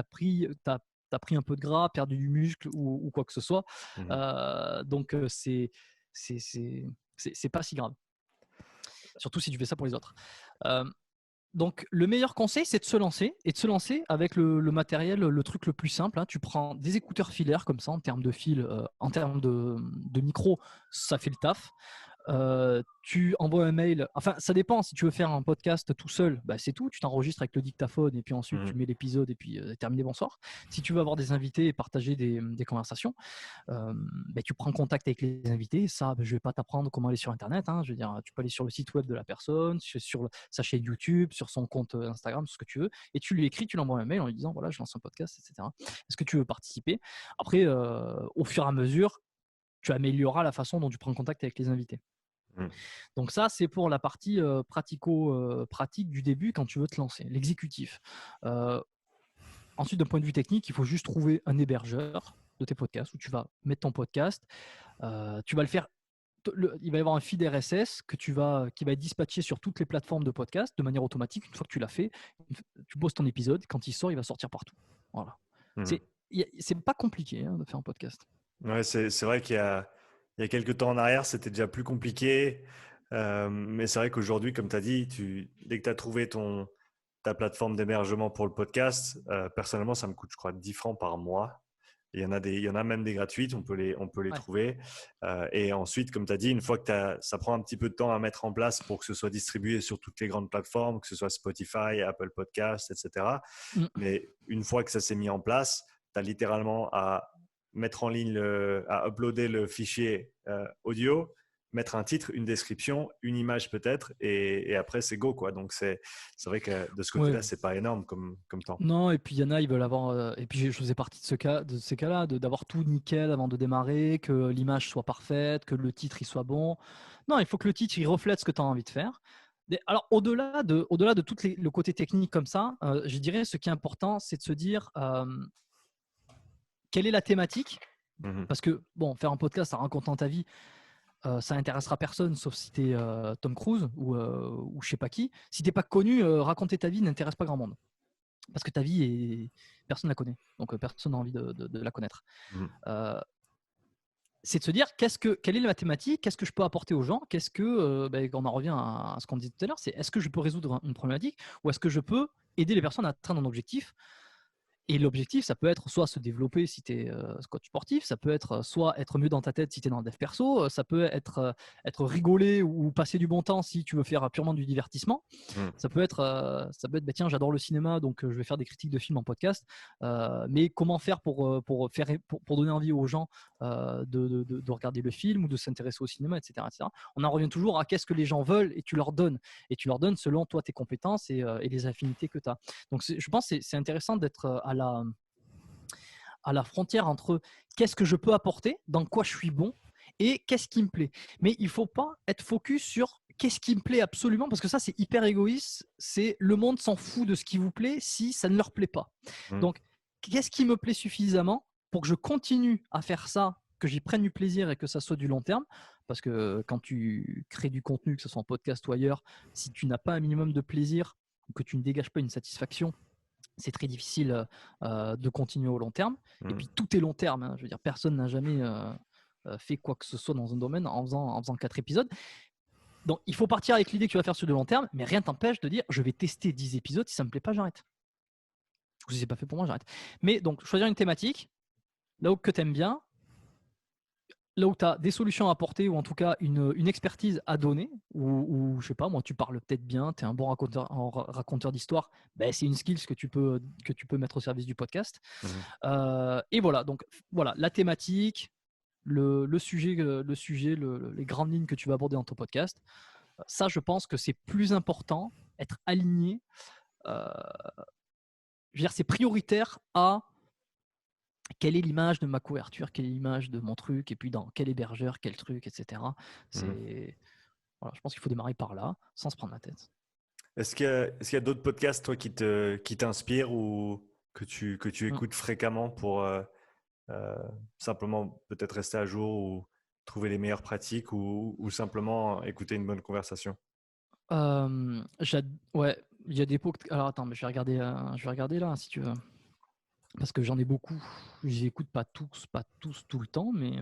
t'as pris un peu de gras, perdu du muscle ou quoi que ce soit. Mhm. Donc c'est pas si grave. Surtout si tu fais ça pour les autres. Euh, donc le meilleur conseil, c'est de se lancer, et de se lancer avec le matériel, le truc le plus simple. Hein. Tu prends des écouteurs filaires comme ça, en termes de fil, en termes de micro, ça fait le taf. Tu envoies un mail. Enfin, ça dépend. Si tu veux faire un podcast tout seul, bah, c'est tout. Tu t'enregistres avec le dictaphone et puis ensuite tu mets l'épisode et puis terminé, bonsoir. Si tu veux avoir des invités et partager des conversations, bah, tu prends contact avec les invités. Ça, bah, je vais pas t'apprendre comment aller sur Internet. Hein. Je veux dire, tu peux aller sur le site web de la personne, sur sa chaîne YouTube, sur son compte Instagram, tout ce que tu veux, et tu lui écris, tu l'envoies un mail en lui disant voilà, je lance un podcast, etc. Est-ce que tu veux participer? Après, au fur et à mesure, tu amélioreras la façon dont tu prends contact avec les invités. Donc ça, c'est pour la partie pratico-pratique du début quand tu veux te lancer, l'exécutif. Ensuite, d'un point de vue technique, il faut juste trouver un hébergeur de tes podcasts où tu vas mettre ton podcast. Tu vas le faire. Il va y avoir un feed RSS qui va être dispatché sur toutes les plateformes de podcast de manière automatique. Une fois que tu l'as fait, tu poses ton épisode. Quand il sort, il va sortir partout. Voilà. C'est pas compliqué de faire un podcast. Ouais, c'est vrai qu'il y a quelques temps en arrière, c'était déjà plus compliqué. Mais c'est vrai qu'aujourd'hui, comme tu as dit, dès que tu as trouvé ta plateforme d'hébergement pour le podcast, personnellement, ça me coûte, je crois, 10 francs par mois. Et il y en a même des gratuites, on peut les trouver. Et ensuite, comme tu as dit, une fois que ça prend un petit peu de temps à mettre en place pour que ce soit distribué sur toutes les grandes plateformes, que ce soit Spotify, Apple Podcasts, etc. Mais une fois que ça s'est mis en place, tu as littéralement à mettre en ligne, à uploader le fichier audio, mettre un titre, une description, une image peut-être, et après c'est go, quoi. Donc c'est vrai que de ce côté-là, c'est pas énorme comme temps. Non, et puis il y en a, ils veulent avoir. Et puis je faisais partie de ces cas-là, d'avoir tout nickel avant de démarrer, que l'image soit parfaite, que le titre il soit bon. Non, il faut que le titre il reflète ce que tu as envie de faire. Alors au-delà de tout le côté technique comme ça, je dirais ce qui est important, c'est de se dire quelle est la thématique. Parce que bon, faire un podcast, ça racontant ta vie, ça n'intéressera personne sauf si tu es Tom Cruise ou je sais pas qui. Si tu n'es pas connu, raconter ta vie n'intéresse pas grand monde. Parce que ta vie, personne ne la connaît. Donc, personne n'a envie de la connaître. C'est de se dire, quelle est la mathématique? Qu'est-ce que je peux apporter aux gens? On en revient à ce qu'on disait tout à l'heure, c'est est-ce que je peux résoudre une problématique ou est-ce que je peux aider les personnes à atteindre un objectif? Et l'objectif, ça peut être soit se développer si tu es coach sportif, ça peut être soit être mieux dans ta tête si tu es dans le dev perso, ça peut être rigoler ou passer du bon temps si tu veux faire purement du divertissement. Ça peut être, bah, tiens, j'adore le cinéma, donc je vais faire des critiques de films en podcast. Mais comment faire pour donner envie aux gens de regarder le film ou de s'intéresser au cinéma, etc., etc. On en revient toujours à qu'est-ce que les gens veulent et tu leur donnes. Et tu leur donnes selon toi tes compétences et les affinités que tu as. Donc je pense que c'est intéressant d'être à la frontière entre qu'est-ce que je peux apporter, dans quoi je suis bon et qu'est-ce qui me plaît. Mais il ne faut pas être focus sur qu'est-ce qui me plaît absolument, parce que ça, c'est hyper égoïste. C'est le monde s'en fout de ce qui vous plaît si ça ne leur plaît pas. Donc, qu'est-ce qui me plaît suffisamment pour que je continue à faire ça, que j'y prenne du plaisir et que ça soit du long terme? Parce que quand tu crées du contenu, que ce soit en podcast ou ailleurs, si tu n'as pas un minimum de plaisir ou que tu ne dégages pas une satisfaction, c'est très difficile de continuer au long terme. Et puis tout est long terme. Hein. Je veux dire, personne n'a jamais fait quoi que ce soit dans un domaine en faisant 4 épisodes. Donc il faut partir avec l'idée que tu vas faire sur du long terme, mais rien t'empêche de dire je vais tester 10 épisodes, si ça me plaît pas, j'arrête. Ou si c'est pas fait pour moi, j'arrête. Mais donc choisir une thématique, là où que tu aimes bien, là où tu as des solutions à apporter ou en tout cas une expertise à donner, ou je sais pas, moi tu parles peut-être bien, tu es un bon raconteur d'histoire, ben, c'est une skill que tu peux mettre au service du podcast. Et voilà, donc voilà, la thématique, le sujet, les grandes lignes que tu vas aborder dans ton podcast. Ça, je pense que c'est plus important, être aligné. Je veux dire, c'est prioritaire à quelle est l'image de ma couverture, quelle est l'image de mon truc, et puis dans quel hébergeur, quel truc, etc. Voilà, je pense qu'il faut démarrer par là, sans se prendre la tête. Est-ce qu'il y a d'autres podcasts, toi, qui t'inspirent ou que tu écoutes fréquemment pour simplement peut-être rester à jour ou trouver les meilleures pratiques ou simplement écouter une bonne conversation? Ouais, il y a des podcasts. Alors attends, mais je vais regarder là, si tu veux. Parce que j'en ai beaucoup. Je les écoute pas tous tout le temps, mais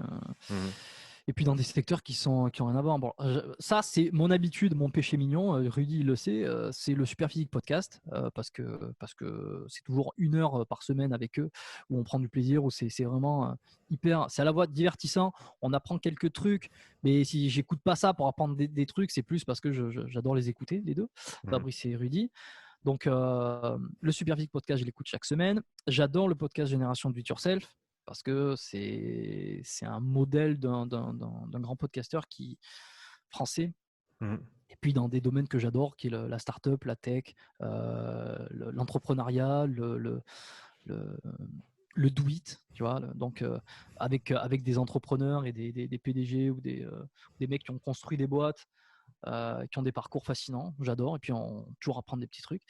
Et puis dans des secteurs qui ont rien à voir. Bon, ça, c'est mon habitude, mon péché mignon. Rudy, il le sait. C'est le Superphysique Podcast parce que c'est toujours 1 heure par semaine avec eux où on prend du plaisir, où c'est vraiment hyper. C'est à la fois divertissant. On apprend quelques trucs, mais si j'écoute pas ça pour apprendre des trucs, c'est plus parce que j'adore les écouter, les deux, Fabrice et Rudy. Donc, le Superphysique Podcast, je l'écoute chaque semaine. J'adore le podcast Génération Do It Yourself parce que c'est un modèle d'un grand podcasteur français. Et puis dans des domaines que j'adore, qui est la startup, la tech, l'entrepreneuriat, le do it, tu vois. Donc avec des entrepreneurs et des PDG ou des mecs qui ont construit des boîtes, qui ont des parcours fascinants, j'adore. Et puis on toujours apprendre des petits trucs.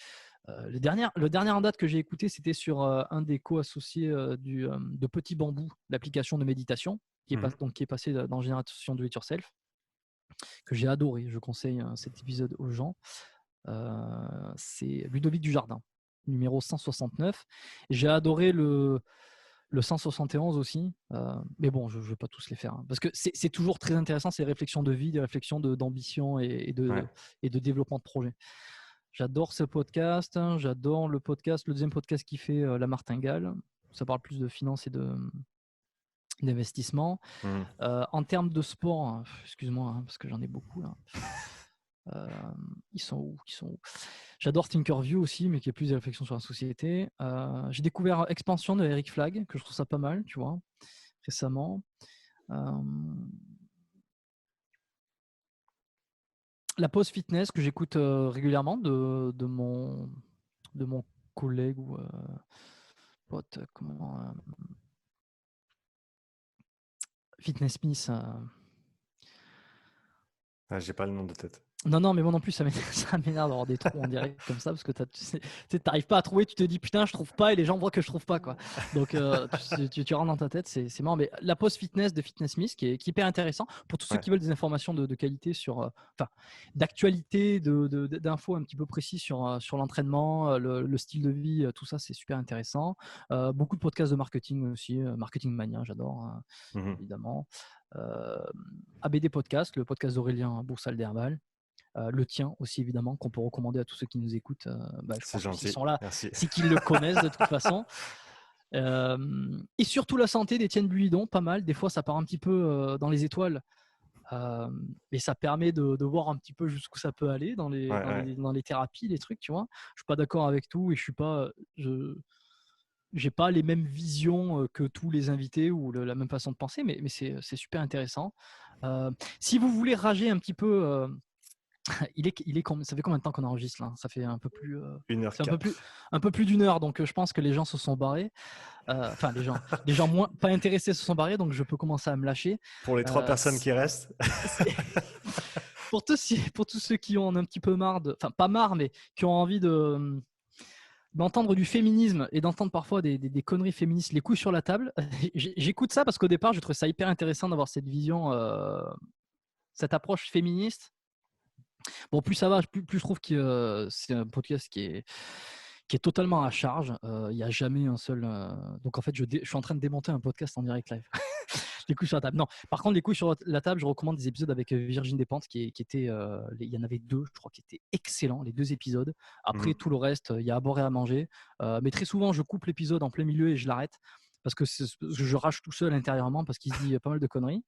Le dernier en date que j'ai écouté, c'était sur un des co-associés de Petit Bambou, l'application de méditation, qui est passé dans Génération Do It Yourself, que j'ai adoré. Je conseille cet épisode aux gens. C'est Ludovic Dujardin, numéro 169. J'ai adoré le 171 aussi, mais bon, je ne vais pas tous les faire, hein, parce que c'est toujours très intéressant, ces réflexions de vie, des réflexions d'ambition et de développement de projet. J'adore ce podcast, hein, j'adore le deuxième podcast qui fait La Martingale. Ça parle plus de finance et d'investissement. En termes de sport, excuse-moi, hein, parce que j'en ai beaucoup là. Ils sont où J'adore Thinkerview aussi, mais qui est plus des réflexions sur la société. J'ai découvert Expansion de Eric Flagg, que je trouve ça pas mal, tu vois, récemment. La pause fitness que j'écoute régulièrement de mon collègue ou pote, Fitness Smith. J'ai pas le nom de tête. Non, mais moi non plus, ça m'énerve d'avoir des trous en direct comme ça parce que tu n'arrives pas à trouver, tu te dis putain, je trouve pas et les gens voient que je trouve pas, quoi. Donc tu rentres dans ta tête, c'est marrant. Mais la pause fitness de Fitness Smith qui est hyper intéressant pour tous ceux qui veulent des informations de qualité sur, d'actualité, d'infos un petit peu précis sur l'entraînement, le style de vie, tout ça, c'est super intéressant. Beaucoup de podcasts de marketing aussi, Marketing Mania, j'adore, évidemment. ABD Podcast, le podcast d'Aurélien Boursal-Derval. Le tien aussi, évidemment, qu'on peut recommander à tous ceux qui nous écoutent. Je pense qu'ils sont là, c'est qu'ils le connaissent de toute façon. Et surtout la santé d'Étienne Buidon, pas mal. Des fois, ça part un petit peu dans les étoiles. Mais ça permet de voir un petit peu jusqu'où ça peut aller dans les thérapies, les trucs, tu vois. Je suis pas d'accord avec tout et j'ai pas les mêmes visions que tous les invités ou la même façon de penser, mais c'est super intéressant. Si vous voulez rager un petit peu, ça fait combien de temps qu'on enregistre là? Ça fait un peu plus, 1h04. Un peu plus d'1 heure, donc je pense que les gens se sont barrés. Enfin, les gens moins pas intéressés se sont barrés, donc je peux commencer à me lâcher. Pour les 3 personnes qui restent. Pour tous ceux qui ont un petit peu marre enfin pas marre, mais qui ont envie d'entendre du féminisme et d'entendre parfois des conneries féministes, les couilles sur la table. J'écoute ça parce qu'au départ, je trouvais ça hyper intéressant d'avoir cette vision, cette approche féministe. Bon, plus ça va, plus je trouve que c'est un podcast qui est totalement à charge. Il n'y a jamais un seul. Donc en fait, je suis en train de démonter un podcast en direct live. Les couilles sur la table. Non, par contre, les couilles sur la table, je recommande des épisodes avec Virginie Despentes qui étaient. Il y en avait 2, je crois, qui étaient excellents, les 2 épisodes. Après, tout le reste, il y a à boire et à manger. Mais très souvent, je coupe l'épisode en plein milieu et je l'arrête parce que je rage tout seul intérieurement parce qu'il se dit pas mal de conneries.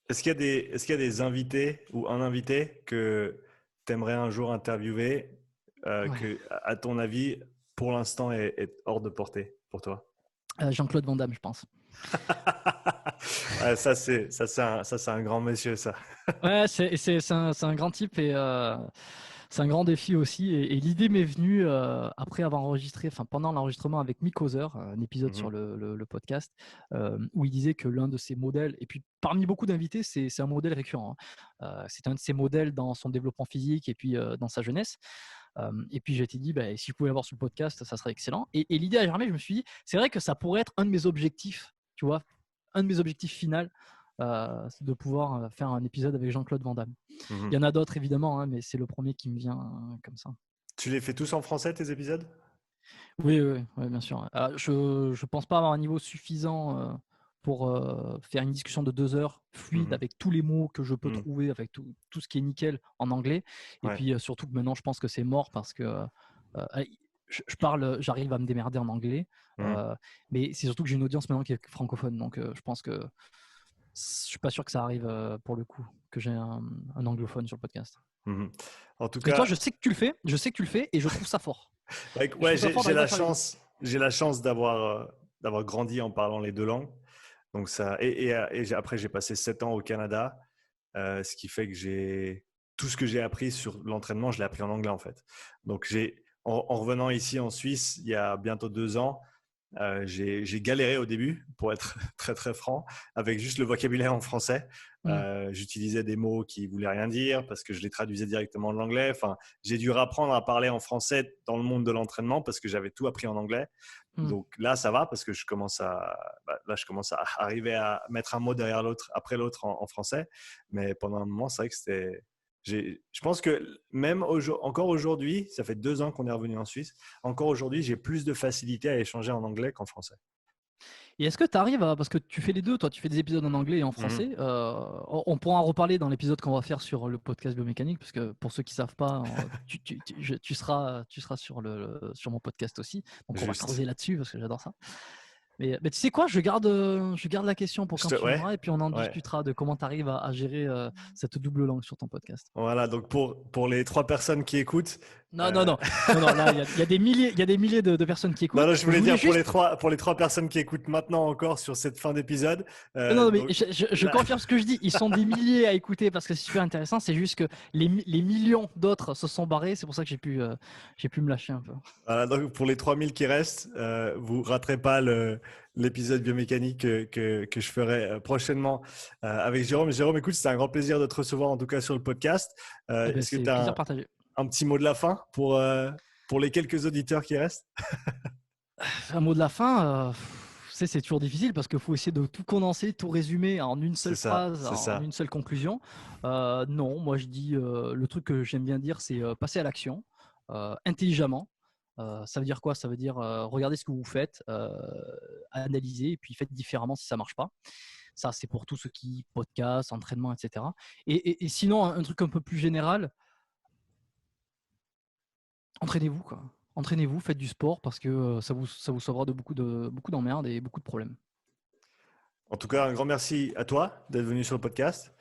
Est-ce qu'il y a des invités ou un invité que tu aimerais un jour interviewer que, à ton avis, pour l'instant, est hors de portée pour toi? Jean-Claude Van Damme, je pense. Ça, c'est un grand monsieur, ça. Ouais, c'est un grand type et c'est un grand défi aussi. Et l'idée m'est venue après avoir enregistré, enfin pendant l'enregistrement avec Mick Hauser, un épisode sur le podcast, où il disait que l'un de ses modèles, et puis parmi beaucoup d'invités, c'est un modèle récurrent, hein. C'est un de ses modèles dans son développement physique et puis dans sa jeunesse. Et puis j'ai été dit, si je pouvais l'avoir sur le podcast, ça serait excellent. Et l'idée a germé, je me suis dit, c'est vrai que ça pourrait être un de mes objectifs, tu vois, un de mes objectifs finaux. C'est de pouvoir faire un épisode avec Jean-Claude Van Damme. Il y en a d'autres évidemment, hein, mais c'est le premier qui me vient comme ça. Tu les fais tous en français, tes épisodes? Oui, bien sûr. Je pense pas avoir un niveau suffisant faire une discussion de 2 heures fluide avec tous les mots que je peux trouver, avec tout ce qui est nickel en anglais. Et puis surtout que maintenant, je pense que c'est mort parce que j'arrive à me démerder en anglais. Mais c'est surtout que j'ai une audience maintenant qui est francophone. Donc je pense que je suis pas sûr que ça arrive pour le coup, que j'ai un anglophone sur le podcast. En tout Parce cas, que toi, je sais que tu le fais et je trouve ça fort. ouais, j'ai la chance d'avoir grandi en parlant les deux langues. Donc ça, et après, j'ai passé 7 ans au Canada, ce qui fait que tout ce que j'ai appris sur l'entraînement, je l'ai appris en anglais en fait. Donc en revenant ici en Suisse, il y a bientôt 2 ans, j'ai galéré au début, pour être très très franc, avec juste le vocabulaire en français. J'utilisais des mots qui voulaient rien dire parce que je les traduisais directement en anglais. Enfin, j'ai dû apprendre à parler en français dans le monde de l'entraînement parce que j'avais tout appris en anglais. Donc là, ça va parce que je commence à arriver à mettre un mot derrière l'autre, après l'autre en français. Mais pendant un moment, c'est vrai que je pense que même encore aujourd'hui, ça fait 2 ans qu'on est revenu en Suisse, encore aujourd'hui, j'ai plus de facilité à échanger en anglais qu'en français. Et est-ce que tu arrives parce que tu fais les deux, toi tu fais des épisodes en anglais et en français, on pourra en reparler dans l'épisode qu'on va faire sur le podcast biomécanique, parce que pour ceux qui ne savent pas, tu seras sur mon podcast aussi, donc on va creuser là-dessus parce que j'adore ça. Mais tu sais quoi, je garde la question pour quand tu viendras et puis on en discutera de comment tu arrives à gérer cette double langue sur ton podcast. Voilà, donc pour les 3 personnes qui écoutent. Non, là, il y a des milliers de personnes qui écoutent. Non, je voulais dire pour les 3 personnes qui écoutent maintenant encore sur cette fin d'épisode. Non, mais je confirme ce que je dis. Ils sont des milliers à écouter parce que c'est super intéressant. C'est juste que les millions d'autres se sont barrés. C'est pour ça que j'ai pu me lâcher un peu. Voilà, donc pour les 3000 qui restent, vous raterez pas l'épisode biomécanique que je ferai prochainement avec Jérôme. Jérôme, écoute, c'était un grand plaisir de te recevoir en tout cas sur le podcast. Est-ce que tu as un petit mot de la fin pour les quelques auditeurs qui restent? Un mot de la fin, c'est toujours difficile parce qu'il faut essayer de tout condenser, tout résumer en une seule phrase, en une seule conclusion. Non, moi je dis le truc que j'aime bien dire, c'est passer à l'action intelligemment. Ça veut dire quoi? Ça veut dire regardez ce que vous faites, analysez et puis faites différemment si ça ne marche pas. Ça, c'est pour tous ceux qui podcast, entraînement, etc. Et sinon, un truc un peu plus général, entraînez-vous quoi. Entraînez-vous, faites du sport parce que ça vous sauvera de beaucoup d'emmerdes et beaucoup de problèmes. En tout cas, un grand merci à toi d'être venu sur le podcast.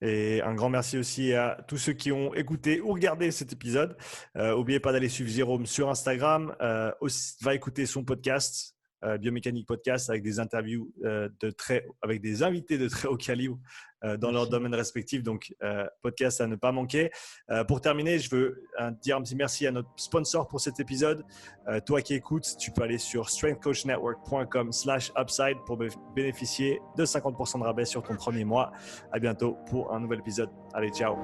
Et un grand merci aussi à tous ceux qui ont écouté ou regardé cet épisode. N'oubliez pas d'aller suivre Jérôme sur Instagram. Va écouter son podcast, Biomécanique Podcast, avec des interviews avec des invités de très haut calibre dans leur domaine respectif. Donc, podcast à ne pas manquer. Pour terminer, je veux dire un petit merci à notre sponsor pour cet épisode. Toi qui écoutes, tu peux aller sur strengthcoachnetwork.com/upside pour bénéficier de 50% de rabais sur ton premier mois. À bientôt pour un nouvel épisode. Allez, ciao!